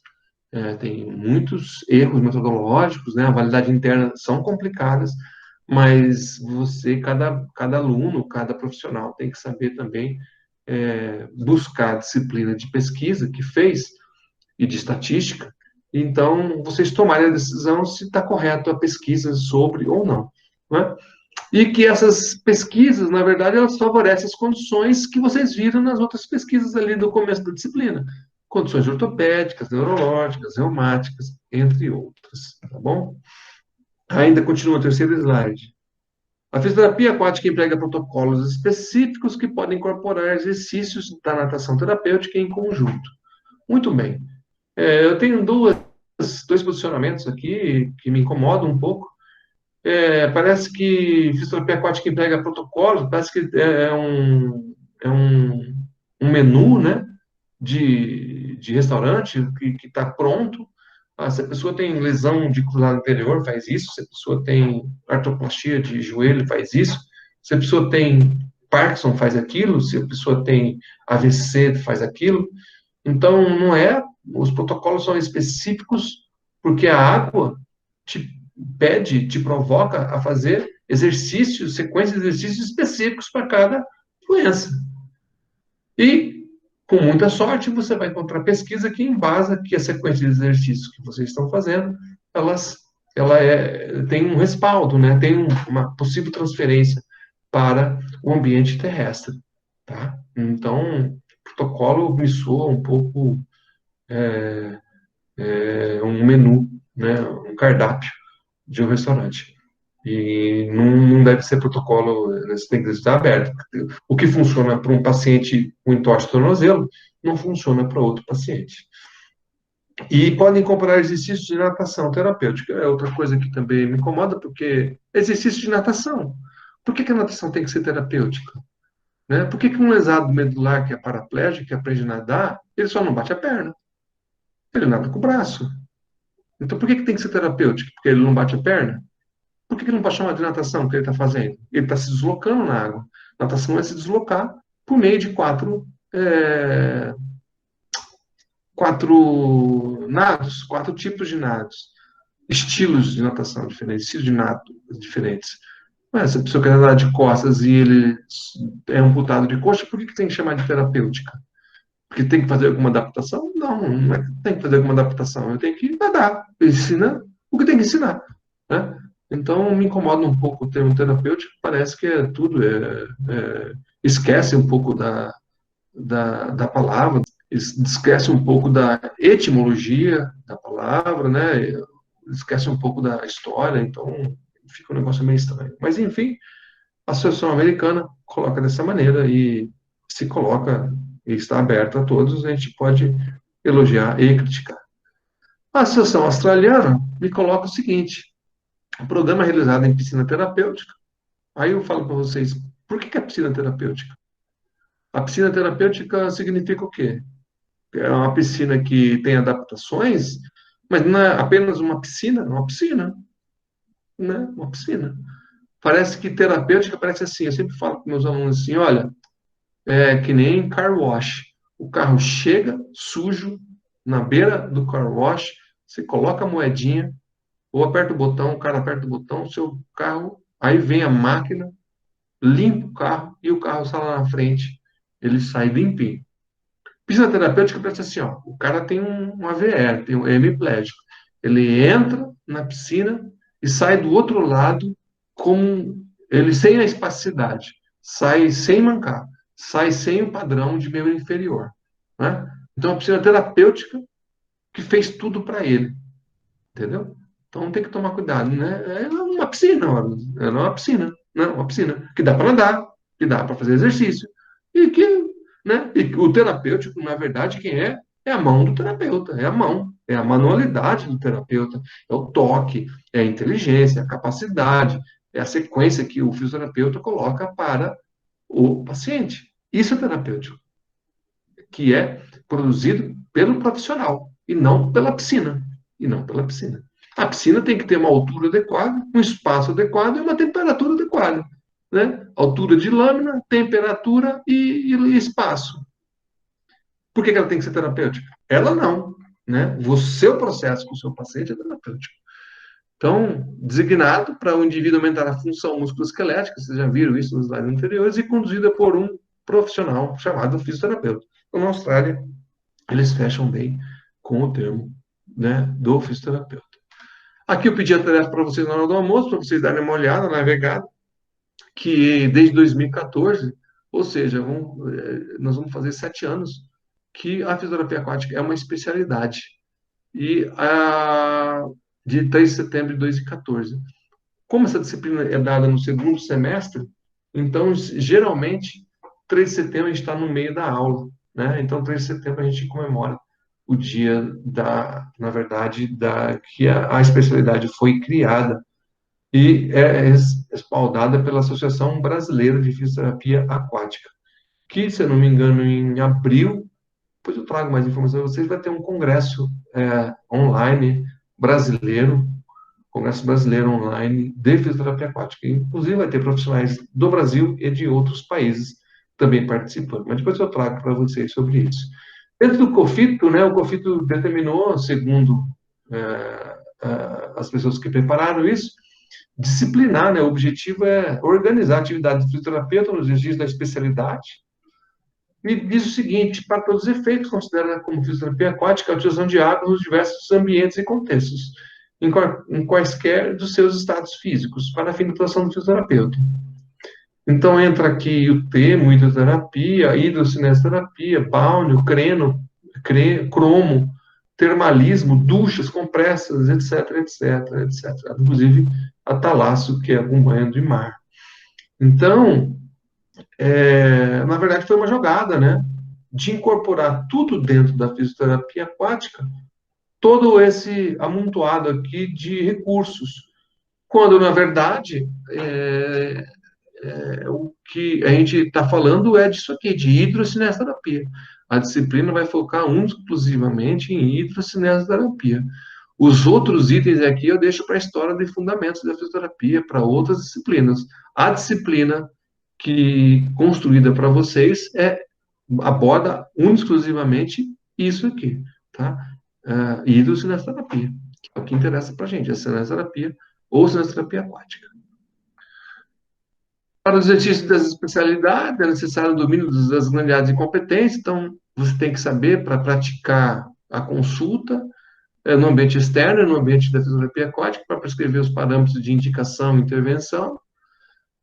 tem muitos erros metodológicos, né? A validade interna são complicadas, mas cada aluno, cada profissional tem que saber também buscar a disciplina de pesquisa que fez e de estatística. Então, vocês tomarem a decisão se está correto a pesquisa sobre ou não, né? E que essas pesquisas, na verdade, elas favorecem as condições que vocês viram nas outras pesquisas ali do começo da disciplina. Condições ortopédicas, neurológicas, reumáticas, entre outras, tá bom? Ainda continua o terceiro slide. A fisioterapia aquática emprega protocolos específicos que podem incorporar exercícios da natação terapêutica em conjunto. Muito bem. Eu tenho dois posicionamentos aqui que me incomodam um pouco. Parece que fisioterapia aquática emprega protocolos, parece que é um menu, né, de restaurante que está pronto. Se a pessoa tem lesão de cruzado anterior, faz isso. Se a pessoa tem artroplastia de joelho, faz isso. Se a pessoa tem Parkinson, faz aquilo. Se a pessoa tem AVC, faz aquilo. Então, não é. Os protocolos são específicos porque a água te pede, te provoca a fazer exercícios, sequências de exercícios específicos para cada doença. E, com muita sorte, você vai encontrar pesquisa que embasa que a sequência de exercícios que vocês estão fazendo, ela tem um respaldo, né? Tem uma possível transferência para o ambiente terrestre. Tá? Então, o protocolo me soa um pouco um menu, né? Um cardápio de um restaurante. E não deve ser protocolo, você tem que estar aberto. O que funciona para um paciente com entorse de tornozelo, não funciona para outro paciente. E podem incorporar exercícios de natação terapêutica. É outra coisa que também me incomoda, porque exercício de natação. Por que a natação tem que ser terapêutica? Né? Por que um lesado medular que é paraplégico, que aprende a nadar, ele só não bate a perna? Ele nada com o braço. Então por que tem que ser terapêutico? Porque ele não bate a perna? Por que não pode chamar de natação o que ele está fazendo? Ele está se deslocando na água. Natação é se deslocar por meio de quatro nados, 4 tipos de nados, estilos de natação diferentes, estilos de nado diferentes. Mas se a pessoa quer nadar de costas e ele é amputado de coxa, por que tem que chamar de terapêutica? Porque tem que fazer alguma adaptação? Não, não é que tem que fazer alguma adaptação. Eu tenho que nadar. Ensina o que tem que ensinar. Né? Então, me incomoda um pouco o termo terapêutico, parece que é tudo, esquece um pouco da palavra, esquece um pouco da etimologia da palavra, né? Esquece um pouco da história, então fica um negócio meio estranho. Mas, enfim, a Associação Americana coloca dessa maneira e se coloca e está aberta a todos, a gente pode elogiar e criticar. A Associação Australiana me coloca o seguinte: o programa é realizado em piscina terapêutica. Aí eu falo para vocês, por que é piscina terapêutica? A piscina terapêutica significa o quê? É uma piscina que tem adaptações, mas não é apenas uma piscina, né? Uma piscina. Parece que terapêutica parece assim, eu sempre falo para meus alunos assim, olha, é que nem car wash. O carro chega sujo na beira do car wash, você coloca a moedinha, ou aperta o botão, o cara aperta o botão, o seu carro, aí vem a máquina, limpa o carro e o carro sai lá na frente, ele sai limpinho. Piscina terapêutica parece assim, ó, o cara tem um AVR, tem um hemiplégico. Ele entra na piscina e sai do outro lado com ele sem a espasticidade, sai sem mancar, sai sem o padrão de membro inferior. Né? Então, a piscina terapêutica que fez tudo para ele. Entendeu? Então tem que tomar cuidado, né? É uma piscina, é uma piscina, né? Uma piscina que dá para nadar, que dá para fazer exercício e que né? E o terapêutico, na verdade, quem é? É a mão do terapeuta, é a mão, é a manualidade do terapeuta, é o toque, é a inteligência, é a capacidade, é a sequência que o fisioterapeuta coloca para o paciente. Isso é terapêutico, que é produzido pelo profissional e não pela piscina. E não pela piscina. A piscina tem que ter uma altura adequada, um espaço adequado e uma temperatura adequada. Né? Altura de lâmina, temperatura e espaço. Por que ela tem que ser terapêutica? Ela não. Né? O seu processo com o seu paciente é terapêutico. Então, designado para o indivíduo aumentar a função musculoesquelética, vocês já viram isso nos slides anteriores, e conduzida por um profissional chamado fisioterapeuta. Então, na Austrália, eles fecham bem com o termo, né, do fisioterapeuta. Aqui eu pedi a tarefa para vocês na hora do almoço, para vocês darem uma olhada, navegada, que desde 2014, ou seja, nós vamos fazer 7 anos, que a fisioterapia aquática é uma especialidade. E de 3 de setembro de 2014. Como essa disciplina é dada no segundo semestre, então, geralmente, 3 de setembro a gente está no meio da aula, né? Então, 3 de setembro a gente comemora o dia na verdade, que a especialidade foi criada e é respaldada pela Associação Brasileira de Fisioterapia Aquática, que, se eu não me engano, em abril, depois eu trago mais informações para vocês, vai ter um congresso online brasileiro, Congresso Brasileiro Online de Fisioterapia Aquática. Inclusive, vai ter profissionais do Brasil e de outros países também participando. Mas depois eu trago para vocês sobre isso. Dentro do COFITO, né, o COFITO determinou, segundo as pessoas que prepararam isso, disciplinar, né, o objetivo é organizar a atividade do fisioterapeuta nos exercícios da especialidade. E diz o seguinte: para todos os efeitos, considera como fisioterapia aquática a utilização de água nos diversos ambientes e contextos, em quaisquer dos seus estados físicos, para a fim da atuação do fisioterapeuta. Então, entra aqui o termo hidroterapia, hidrocinestesia, bálneo, cromo, termalismo, duchas, compressas, etc, etc, etc. Inclusive, a talasso, que é um banho de mar. Então, na verdade, foi uma jogada, né? De incorporar tudo dentro da fisioterapia aquática, todo esse amontoado aqui de recursos, quando, na verdade, o que a gente está falando é disso aqui, de hidrocinestesia. A disciplina vai focar exclusivamente em hidrocinestesia. Os outros itens aqui eu deixo para a história de fundamentos da fisioterapia, para outras disciplinas. A disciplina que construída para vocês aborda exclusivamente isso aqui, tá? Hidrocinestesia, que é o que interessa para a gente, a cinestesia ou cinestesia aquática. Para os exercícios das especialidades, é necessário o domínio das grandes de competência, então você tem que saber para praticar a consulta no ambiente externo e no ambiente da fisioterapia aquática, para prescrever os parâmetros de indicação e intervenção.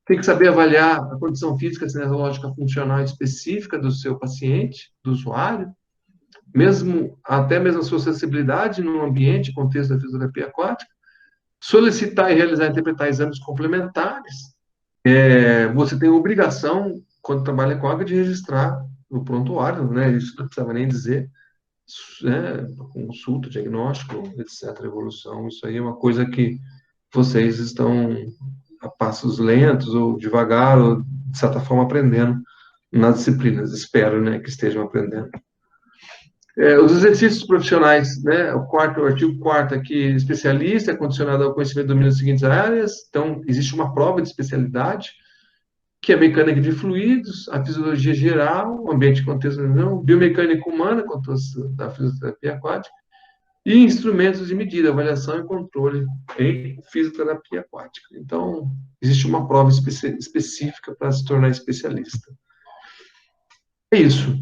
Tem que saber avaliar a condição física, cinesiológica, funcional específica do seu paciente, do usuário, até mesmo a sua sensibilidade no ambiente e contexto da fisioterapia aquática. Solicitar e realizar e interpretar exames complementares. Você tem a obrigação, quando trabalha com água, de registrar no prontuário, né? Isso não precisava nem dizer, né? Consulta, diagnóstico, etc., evolução. Isso aí é uma coisa que vocês estão a passos lentos ou devagar, ou de certa forma aprendendo nas disciplinas. Espero, né, que estejam aprendendo. Os exercícios profissionais, né? O artigo 4º aqui, especialista, é condicionado ao conhecimento do domínio das seguintes áreas. Então, existe uma prova de especialidade, que é a mecânica de fluidos, a fisiologia geral, o ambiente e contexto, não, biomecânica humana, contexto da fisioterapia aquática, e instrumentos de medida, avaliação e controle em fisioterapia aquática. Então, existe uma prova específica para se tornar especialista. É isso.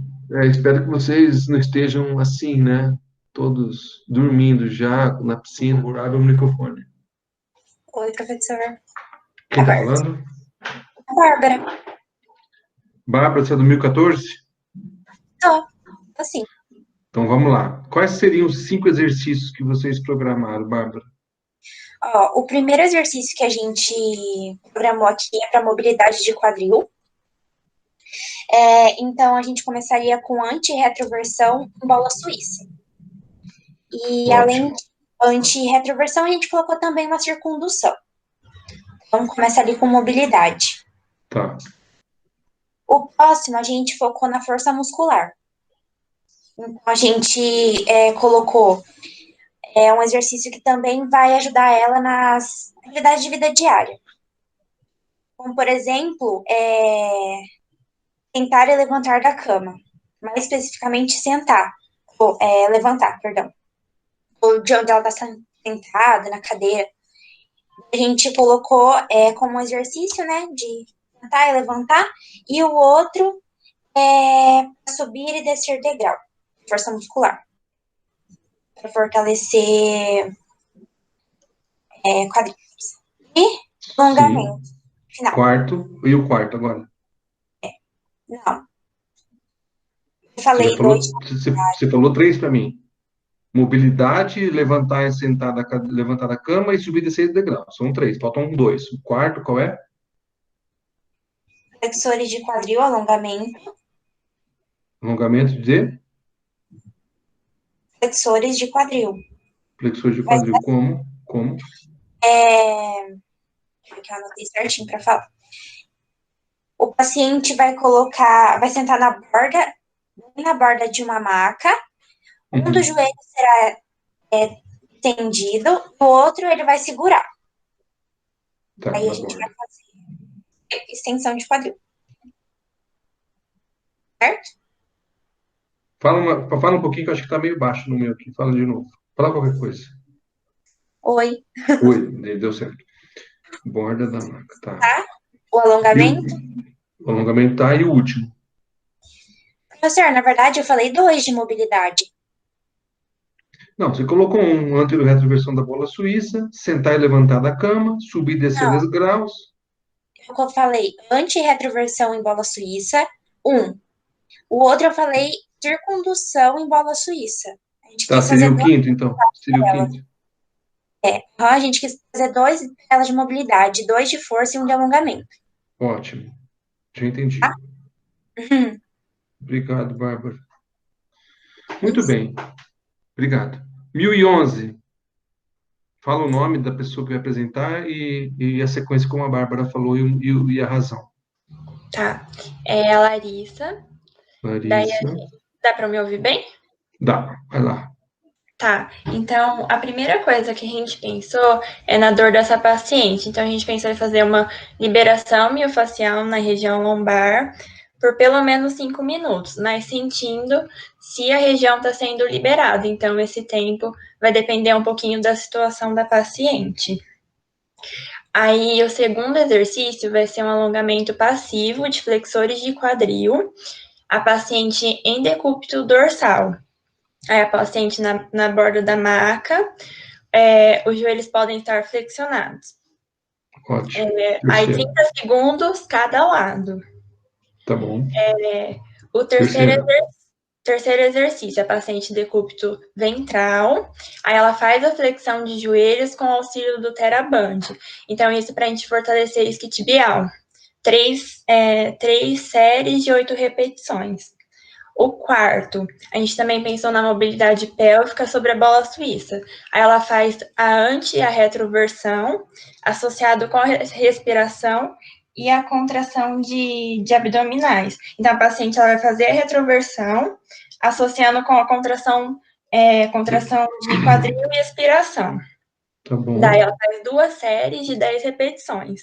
Espero que vocês não estejam assim, né? Todos dormindo já na piscina. Abre o microfone. Oi, professor. Quem está falando? A Bárbara. Bárbara, você é do 2014? Tô sim. Então, vamos lá. Quais seriam os 5 exercícios que vocês programaram, Bárbara? O primeiro exercício que a gente programou aqui é para mobilidade de quadril. Então, a gente começaria com anti-retroversão em bola suíça. E além Ótimo. de anti-retroversão, a gente colocou também uma circundução. Então, começa ali com mobilidade. Tá. O próximo, a gente focou na força muscular. Então, a gente colocou um exercício que também vai ajudar ela nas atividades de vida diária. Como, por exemplo, sentar e levantar da cama. Mais especificamente, sentar. Ou, levantar, perdão. Ou de onde ela está sentada, na cadeira. A gente colocou como exercício, né, de sentar e levantar. E o outro é subir e descer degrau. Força muscular. Para fortalecer quadríceps. E Sim. alongamento final. Quarto. E o quarto agora? Não, eu Você já falei dois. falou, você falou três para mim. Mobilidade, levantar e sentar levantar da cama e subir e descer degraus. São três. Faltam dois. O quarto, qual é? Flexores de quadril, alongamento. Alongamento de Flexores de quadril. flexor de Vai ser, quadril. Como? Como? porque eu anotei certinho para falar. O paciente vai sentar bem na borda de uma maca. Um dos Uhum. joelhos será tendido, o outro ele vai segurar. Tá, Aí a na gente vai borda. fazer extensão de quadril, certo? Fala um pouquinho que eu acho que tá meio baixo no meu aqui. Fala de novo. Fala qualquer coisa. Oi, Oi, deu certo. Borda da maca, tá. tá? O E alongamento. o alongamento tá. E o último? Professor, na verdade, eu falei dois de mobilidade. Não, você colocou um anterorretroversão da bola suíça, sentar e levantar da cama, subir e descer Não, 10 graus. eu falei anti-retroversão em bola suíça, um. O outro eu falei circundução em bola suíça. A gente Tá, quis seria fazer o duas quinto, então. Seria o delas. quinto. A gente quis fazer dois delas de mobilidade, dois de força e um de alongamento. Ótimo. Já Tá? entendi. Obrigado, Bárbara. Muito Isso. bem. Obrigado. 1011. Fala o nome da pessoa que vai apresentar e a sequência como a Bárbara falou e a razão. Tá. É a Larissa. Daí, Larissa. dá para me ouvir bem? Dá, vai lá. Tá. Então, a primeira coisa que a gente pensou é na dor dessa paciente. Então, a gente pensou em fazer uma liberação miofascial na região lombar por pelo menos 5 minutos, mas sentindo se a região está sendo liberada. Então, esse tempo vai depender um pouquinho da situação da paciente. Aí, o segundo exercício vai ser um alongamento passivo de flexores de quadril, a paciente em decúbito dorsal. Aí, a paciente na borda da maca, os joelhos podem estar flexionados. Ótimo. Aí, Terceiro. 30 segundos cada lado. Tá bom. O Terceiro. terceiro exercício, a paciente decúbito ventral, aí ela faz a flexão de joelhos com auxílio do TheraBand. Então, isso para a gente fortalecer isquiotibial. Três séries de 8 repetições. O quarto, a gente também pensou na mobilidade pélvica sobre a bola suíça. Aí ela faz a anti e a retroversão, associado com a respiração e a contração de abdominais. Então, a paciente ela vai fazer a retroversão, associando com a contração de quadril e expiração. Tá bom. Daí ela faz 2 séries de 10 repetições.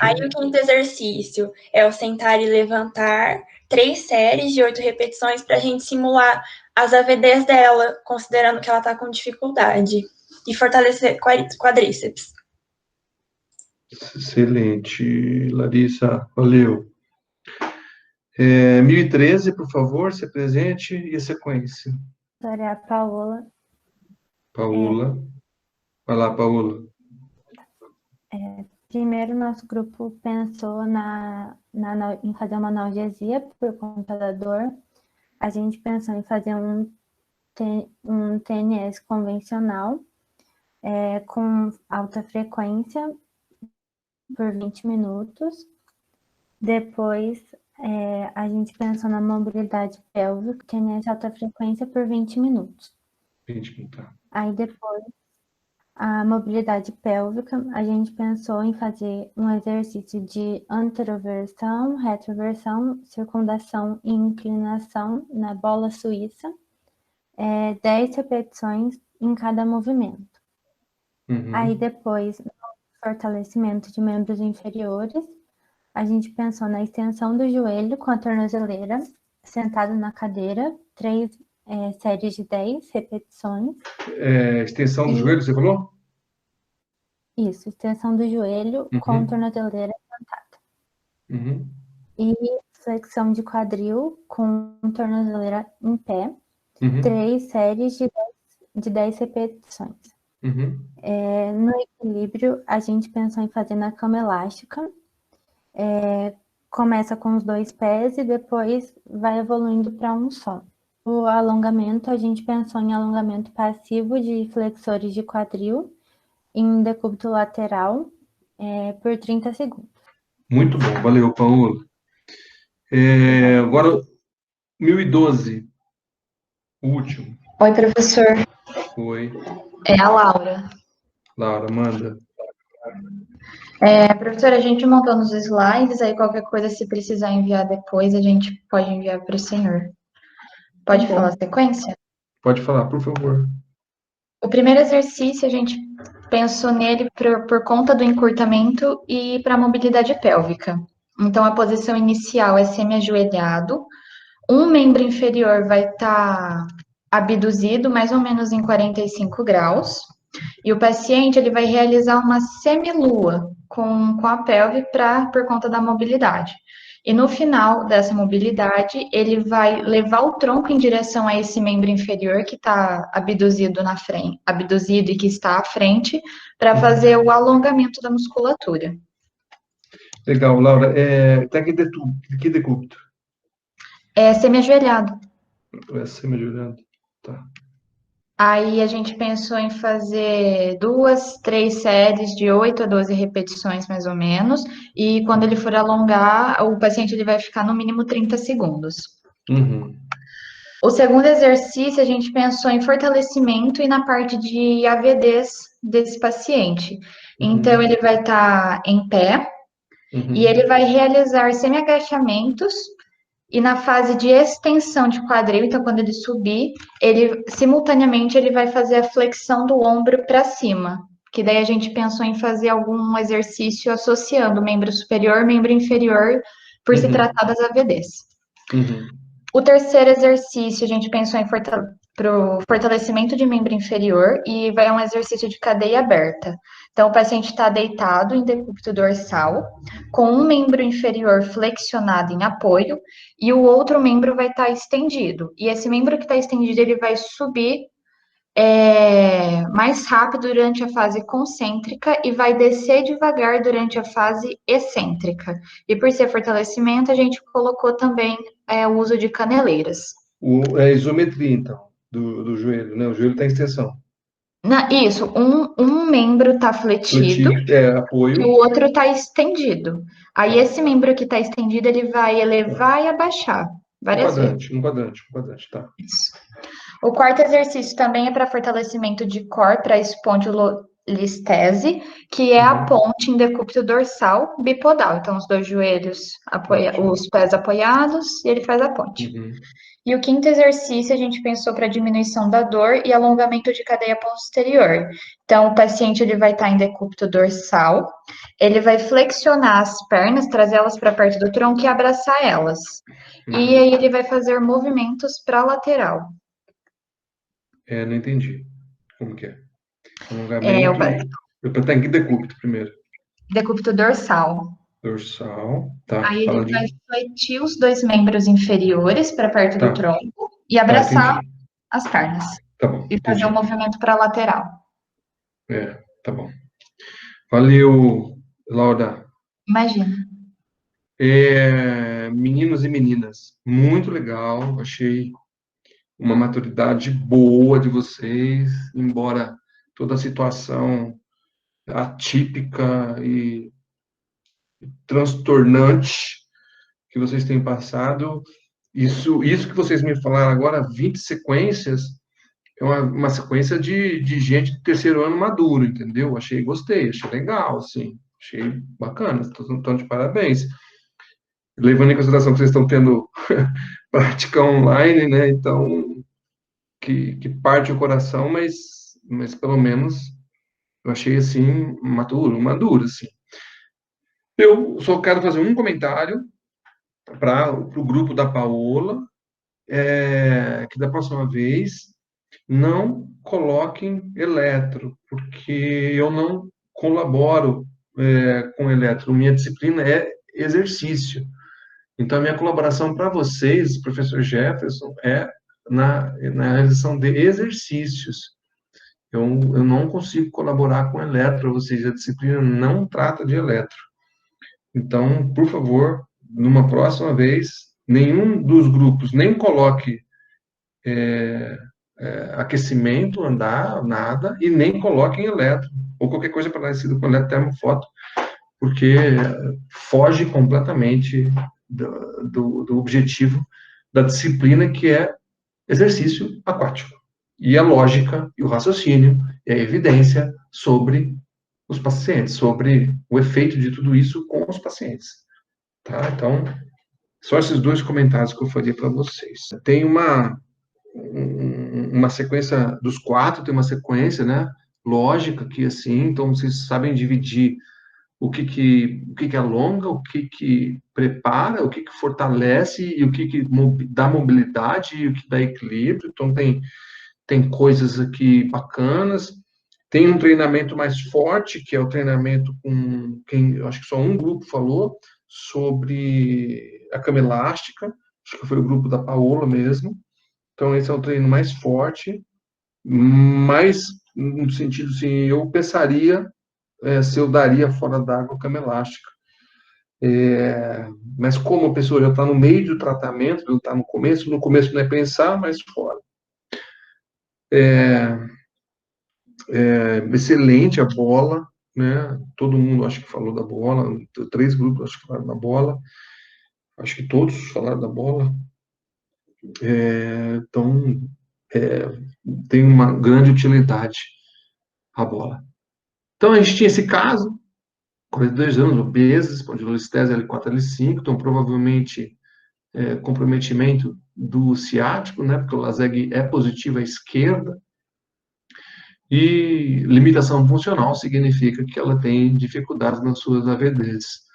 Aí Ótimo. o quinto exercício é o sentar e levantar, 3 séries de 8 repetições para a gente simular as AVDs dela, considerando que ela está com dificuldade. E fortalecer quadríceps. Excelente, Larissa. Valeu. 1013, por favor, se apresente e a sequência. Doutora Paola, Paola. Vai lá, Paola. primeiro nosso grupo pensou em fazer uma analgesia por conta da dor. A gente pensou em fazer um TNS convencional com alta frequência por 20 minutos. Depois A gente pensou na mobilidade pélvica, que é nessa alta frequência por 20 minutos. 20 minutos, tá. Aí depois, a mobilidade pélvica, a gente pensou em fazer um exercício de anteroversão, retroversão, circundação e inclinação na bola suíça, 10 repetições em cada movimento. Aí depois, no fortalecimento de membros inferiores, a gente pensou na extensão do joelho com a tornozeleira, sentado na cadeira, 3 séries de 10 repetições. Extensão do joelho, você falou? Isso, extensão do joelho com tornozeleira sentada. E flexão de quadril com tornozeleira em pé, 3 séries de 10 repetições. No equilíbrio, a gente pensou em fazer na cama elástica. Começa com os 2 pés e depois vai evoluindo para um só. O alongamento, a gente pensou em alongamento passivo de flexores de quadril em decúbito lateral por 30 segundos. Muito bom, valeu, Paulo. Agora, 1012, o último. Oi, professor. Oi. É a Laura. Laura, manda. Professora, a gente montou nos slides, aí qualquer coisa, se precisar enviar depois, a gente pode enviar para o senhor. Pode falar a sequência? Pode falar, por favor. O primeiro exercício, a gente pensou nele por conta do encurtamento e para a mobilidade pélvica. Então, a posição inicial é semi-ajoelhado, um membro inferior vai estar abduzido mais ou menos em 45 graus, e o paciente ele vai realizar uma semilua com a pelve por conta da mobilidade. E no final dessa mobilidade, ele vai levar o tronco em direção a esse membro inferior que está abduzido na frente, abduzido e que está à frente, para fazer o alongamento da musculatura. Legal, Laura. Até que decúbito? É semi-ajoelhado. Semi-ajoelhado, tá. Aí a gente pensou em fazer 2, 3 séries de 8 a 12 repetições, mais ou menos. E quando ele for alongar, o paciente ele vai ficar no mínimo 30 segundos. O segundo exercício, a gente pensou em fortalecimento e na parte de AVDs desse paciente. Então, ele vai estar em pé e ele vai realizar semi-agachamentos. E na fase de extensão de quadril, então quando ele subir, ele simultaneamente ele vai fazer a flexão do ombro para cima, que daí a gente pensou em fazer algum exercício associando membro superior, membro inferior, por se tratar das AVDs. O terceiro exercício a gente pensou em para o fortalecimento de membro inferior e vai um exercício de cadeia aberta. Então, o paciente está deitado em decúbito dorsal, com um membro inferior flexionado em apoio e o outro membro vai estar estendido. E esse membro que está estendido, ele vai subir mais rápido durante a fase concêntrica e vai descer devagar durante a fase excêntrica. E por ser fortalecimento, a gente colocou também o uso de caneleiras. A isometria, então, do joelho, né? O joelho está em extensão. Isso, um membro está fletido, apoio. e o outro está estendido. Aí esse membro que está estendido, ele vai elevar e abaixar várias vezes. Um quadrante, tá. Isso. O quarto exercício também é para fortalecimento de core, para espondilolistese, que é a ponte em decúbito dorsal bipodal. Então, os 2 joelhos, os pés apoiados, e ele faz a ponte. E o quinto exercício a gente pensou para diminuição da dor e alongamento de cadeia posterior. Então, o paciente ele vai estar em decúbito dorsal, ele vai flexionar as pernas, trazê-las para perto do tronco e abraçar elas. E aí ele vai fazer movimentos para a lateral. Não entendi. Como que é? Alongamento. Eu estou em que decúbito primeiro? Decúbito dorsal. Dorsal, tá. Aí ele vai fletir os 2 membros inferiores para perto do tronco e abraçar as pernas. Tá bom. E fazer um movimento para a lateral. Tá bom. Valeu, Laura. Imagina. Meninos e meninas, muito legal. Achei uma maturidade boa de vocês, embora toda a situação atípica e transtornante que vocês têm passado. Isso que vocês me falaram agora, 20 sequências, é uma sequência de gente do terceiro ano maduro, entendeu? Gostei, achei legal, assim, achei bacana, estão de parabéns. Levando em consideração que vocês estão tendo prática online, né? Então, que parte o coração, mas pelo menos eu achei, assim, maduro, assim. Eu só quero fazer um comentário para o grupo da Paola, que da próxima vez não coloquem eletro, porque eu não colaboro com eletro. Minha disciplina é exercício. Então, a minha colaboração para vocês, professor Jefferson, é na realização de exercícios. Eu não consigo colaborar com eletro, ou seja, a disciplina não trata de eletro. Então, por favor, numa próxima vez, nenhum dos grupos nem coloque aquecimento, andar, nada, e nem coloquem eletro, ou qualquer coisa parecida com eletrotermofoto, porque foge completamente do objetivo da disciplina, que é exercício aquático. E a lógica, e o raciocínio, e a evidência sobre os pacientes, sobre o efeito de tudo isso com os pacientes. Tá? Então, só esses dois comentários que eu faria para vocês. Tem uma sequência dos 4, tem uma sequência, né, lógica aqui, assim, então vocês sabem dividir o que alonga, o que prepara, o que fortalece, e o que dá mobilidade, e o que dá equilíbrio. Então, tem coisas aqui bacanas. Tem um treinamento mais forte, que é o treinamento com quem, acho que só um grupo falou, sobre a cama elástica, acho que foi o grupo da Paola mesmo. Então, esse é o treino mais forte, mas, no sentido, assim, eu pensaria se eu daria fora d'água a cama elástica. Mas como a pessoa já está no meio do tratamento, não está no começo não é pensar, mas fora. Excelente a bola, né? Todo mundo acho que falou da bola, 3 grupos acho que falaram da bola, acho que todos falaram da bola. Então, tem uma grande utilidade a bola. Então, a gente tinha esse caso, 42 anos, obesos, espondilolistese L4, L5, então provavelmente comprometimento do ciático, né, porque o LASEG é positivo à esquerda, e limitação funcional significa que ela tem dificuldades nas suas AVDs.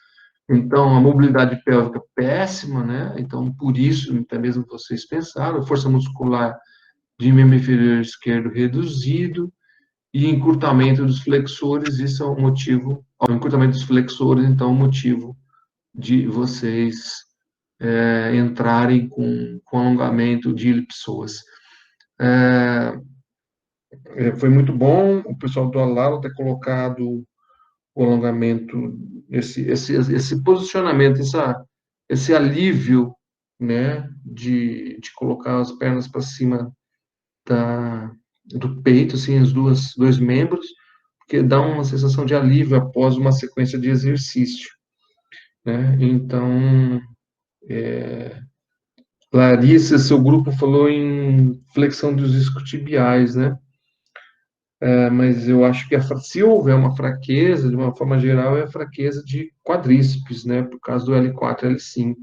Então, a mobilidade pélvica péssima, né, então por isso, até mesmo vocês pensaram, força muscular de membro inferior esquerdo reduzido, e encurtamento dos flexores, isso é um motivo, o encurtamento dos flexores, então, é um motivo de vocês entrarem com alongamento de ilipsoas. Foi muito bom o pessoal do Alaro ter colocado o alongamento, esse posicionamento, esse alívio, né, de colocar as pernas para cima do peito, assim, os dois membros, porque dá uma sensação de alívio após uma sequência de exercício, né? Então, Larissa, seu grupo falou em flexão dos isquiotibiais, né? Mas eu acho que se houver uma fraqueza, de uma forma geral, é a fraqueza de quadríceps, né? Por causa do L4, L5.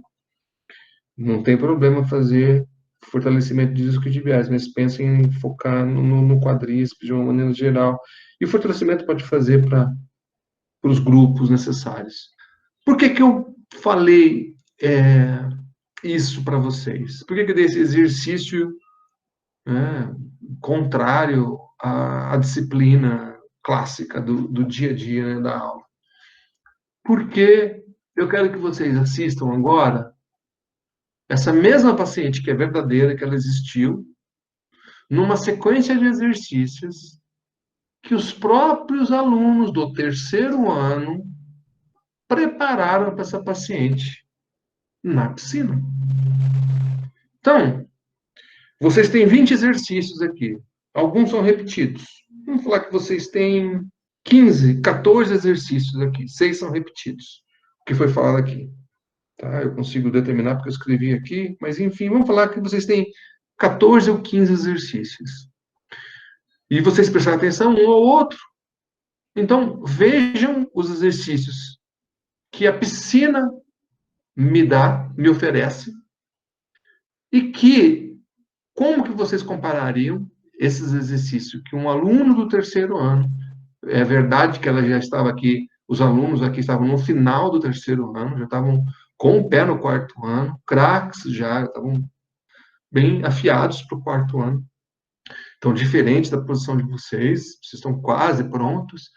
Não tem problema fazer fortalecimento de isquiotibiais, mas pensem em focar no quadríceps de uma maneira geral. E o fortalecimento pode fazer para os grupos necessários. Por que eu falei isso para vocês? Por que eu dei esse exercício contrário à disciplina clássica do dia a dia, né, da aula? Porque eu quero que vocês assistam agora essa mesma paciente, que é verdadeira, que ela existiu, numa sequência de exercícios que os próprios alunos do terceiro ano prepararam para essa paciente na piscina. Então, vocês têm 20 exercícios aqui. Alguns são repetidos. Vamos falar que vocês têm 15, 14 exercícios aqui. 6 são repetidos, o que foi falado aqui. tá? Eu consigo determinar porque eu escrevi aqui, mas enfim, vamos falar que vocês têm 14 ou 15 exercícios. E vocês prestarem atenção um ao outro. Então, vejam os exercícios que a piscina me dá, me oferece, e como que vocês comparariam esses exercícios que um aluno do terceiro ano, é verdade que ela já estava aqui, os alunos aqui estavam no final do terceiro ano, já estavam com o pé no quarto ano, craques já, estavam bem afiados para o quarto ano. Então, diferente da posição de vocês estão quase prontos,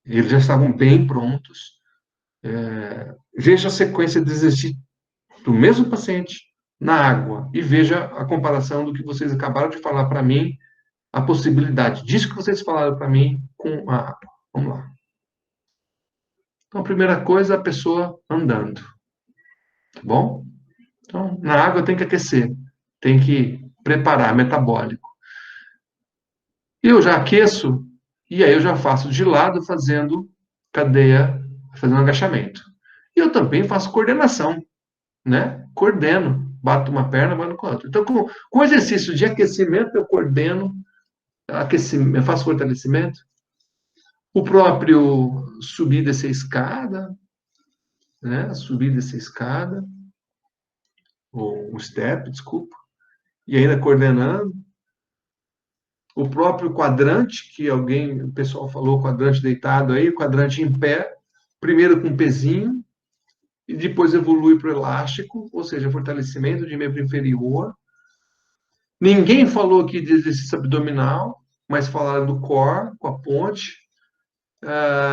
eles já estavam bem prontos. Veja a sequência de exercício do mesmo paciente na água e veja a comparação do que vocês acabaram de falar para mim, a possibilidade disso que vocês falaram para mim com a água. Vamos lá. Então, a primeira coisa, a pessoa andando. Tá bom? Então, na água tem que aquecer, tem que preparar, metabólico. Eu já aqueço, e aí eu já faço de lado, fazendo cadeia, fazendo agachamento. E eu também faço coordenação, né? Coordeno, bato uma perna, bato com a outra. Então, com exercício de aquecimento, eu coordeno, eu faço fortalecimento. O próprio subir e descer escada, né? Subir e descer escada, ou um step, desculpa, e ainda coordenando. O próprio quadrante, que o pessoal falou, quadrante deitado aí, quadrante em pé, primeiro com pezinho, e depois evolui para o elástico, ou seja, fortalecimento de membro inferior. Ninguém falou aqui de exercício abdominal, mas falaram do core, com a ponte.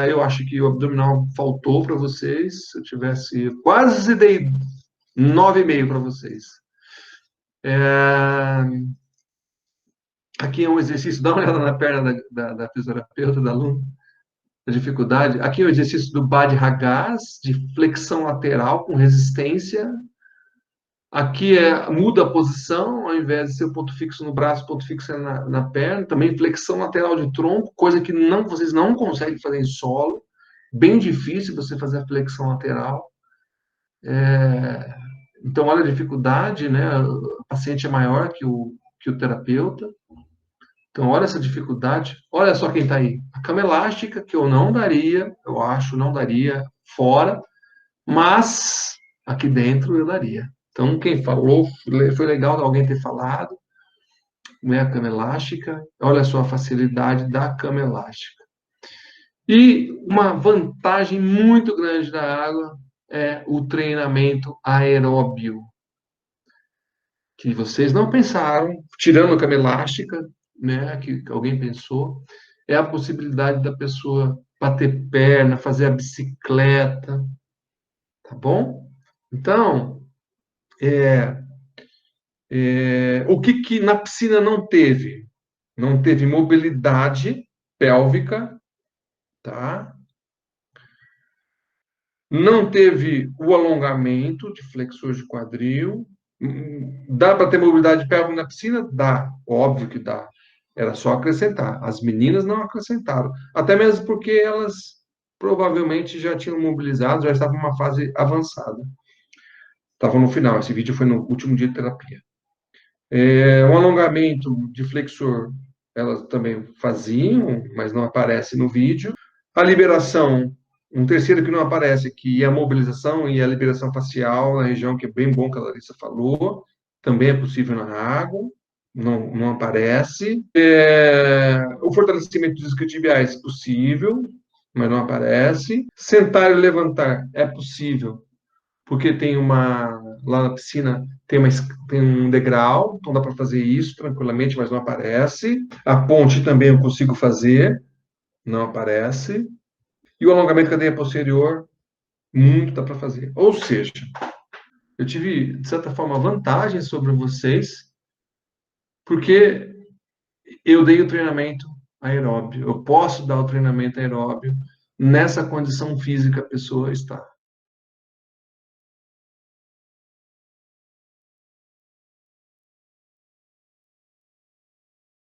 Eu acho que o abdominal faltou para vocês. Se eu tivesse, quase dei 9,5 para vocês. Aqui é um exercício, dá uma olhada na perna da fisioterapeuta, da aluna, a dificuldade. Aqui é o exercício do Bhadragasana, de flexão lateral com resistência. Aqui muda a posição, ao invés de ser o ponto fixo no braço, o ponto fixo é na perna. Também flexão lateral de tronco, coisa que vocês não conseguem fazer em solo. Bem difícil você fazer a flexão lateral. Então, olha a dificuldade, né? O paciente é maior que o terapeuta. Então, olha essa dificuldade. Olha só quem está aí. A cama elástica, que eu não daria, eu acho, não daria fora, mas aqui dentro eu daria. Então, quem falou, foi legal alguém ter falado, né, a cama elástica. Olha só a facilidade da cama elástica. E uma vantagem muito grande da água é o treinamento aeróbio, que vocês não pensaram, tirando a cama elástica, né, que alguém pensou, é a possibilidade da pessoa bater perna, fazer a bicicleta, tá bom? Então, o que na piscina não teve? Não teve mobilidade pélvica, tá? Não teve o alongamento de flexor de quadril. Dá para ter mobilidade pélvica na piscina? Dá, óbvio que dá. Era só acrescentar. As meninas não acrescentaram. Até mesmo porque elas provavelmente já tinham mobilizado, já estavam em uma fase avançada. Estavam no final. Esse vídeo foi no último dia de terapia. O alongamento de flexor, elas também faziam, mas não aparece no vídeo. A liberação, um terceiro que não aparece aqui, é a mobilização e a liberação facial na região, que é bem bom que a Larissa falou. Também é possível na água. Não aparece. O fortalecimento dos isquiotibiais, possível, mas não aparece. Sentar e levantar é possível, porque lá na piscina tem um degrau, então dá para fazer isso tranquilamente, mas não aparece. A ponte também eu consigo fazer, não aparece. E o alongamento da cadeia posterior, muito dá para fazer. Ou seja, eu tive, de certa forma, vantagem sobre vocês, porque eu dei o treinamento aeróbio. Eu posso dar o treinamento aeróbio nessa condição física que a pessoa está.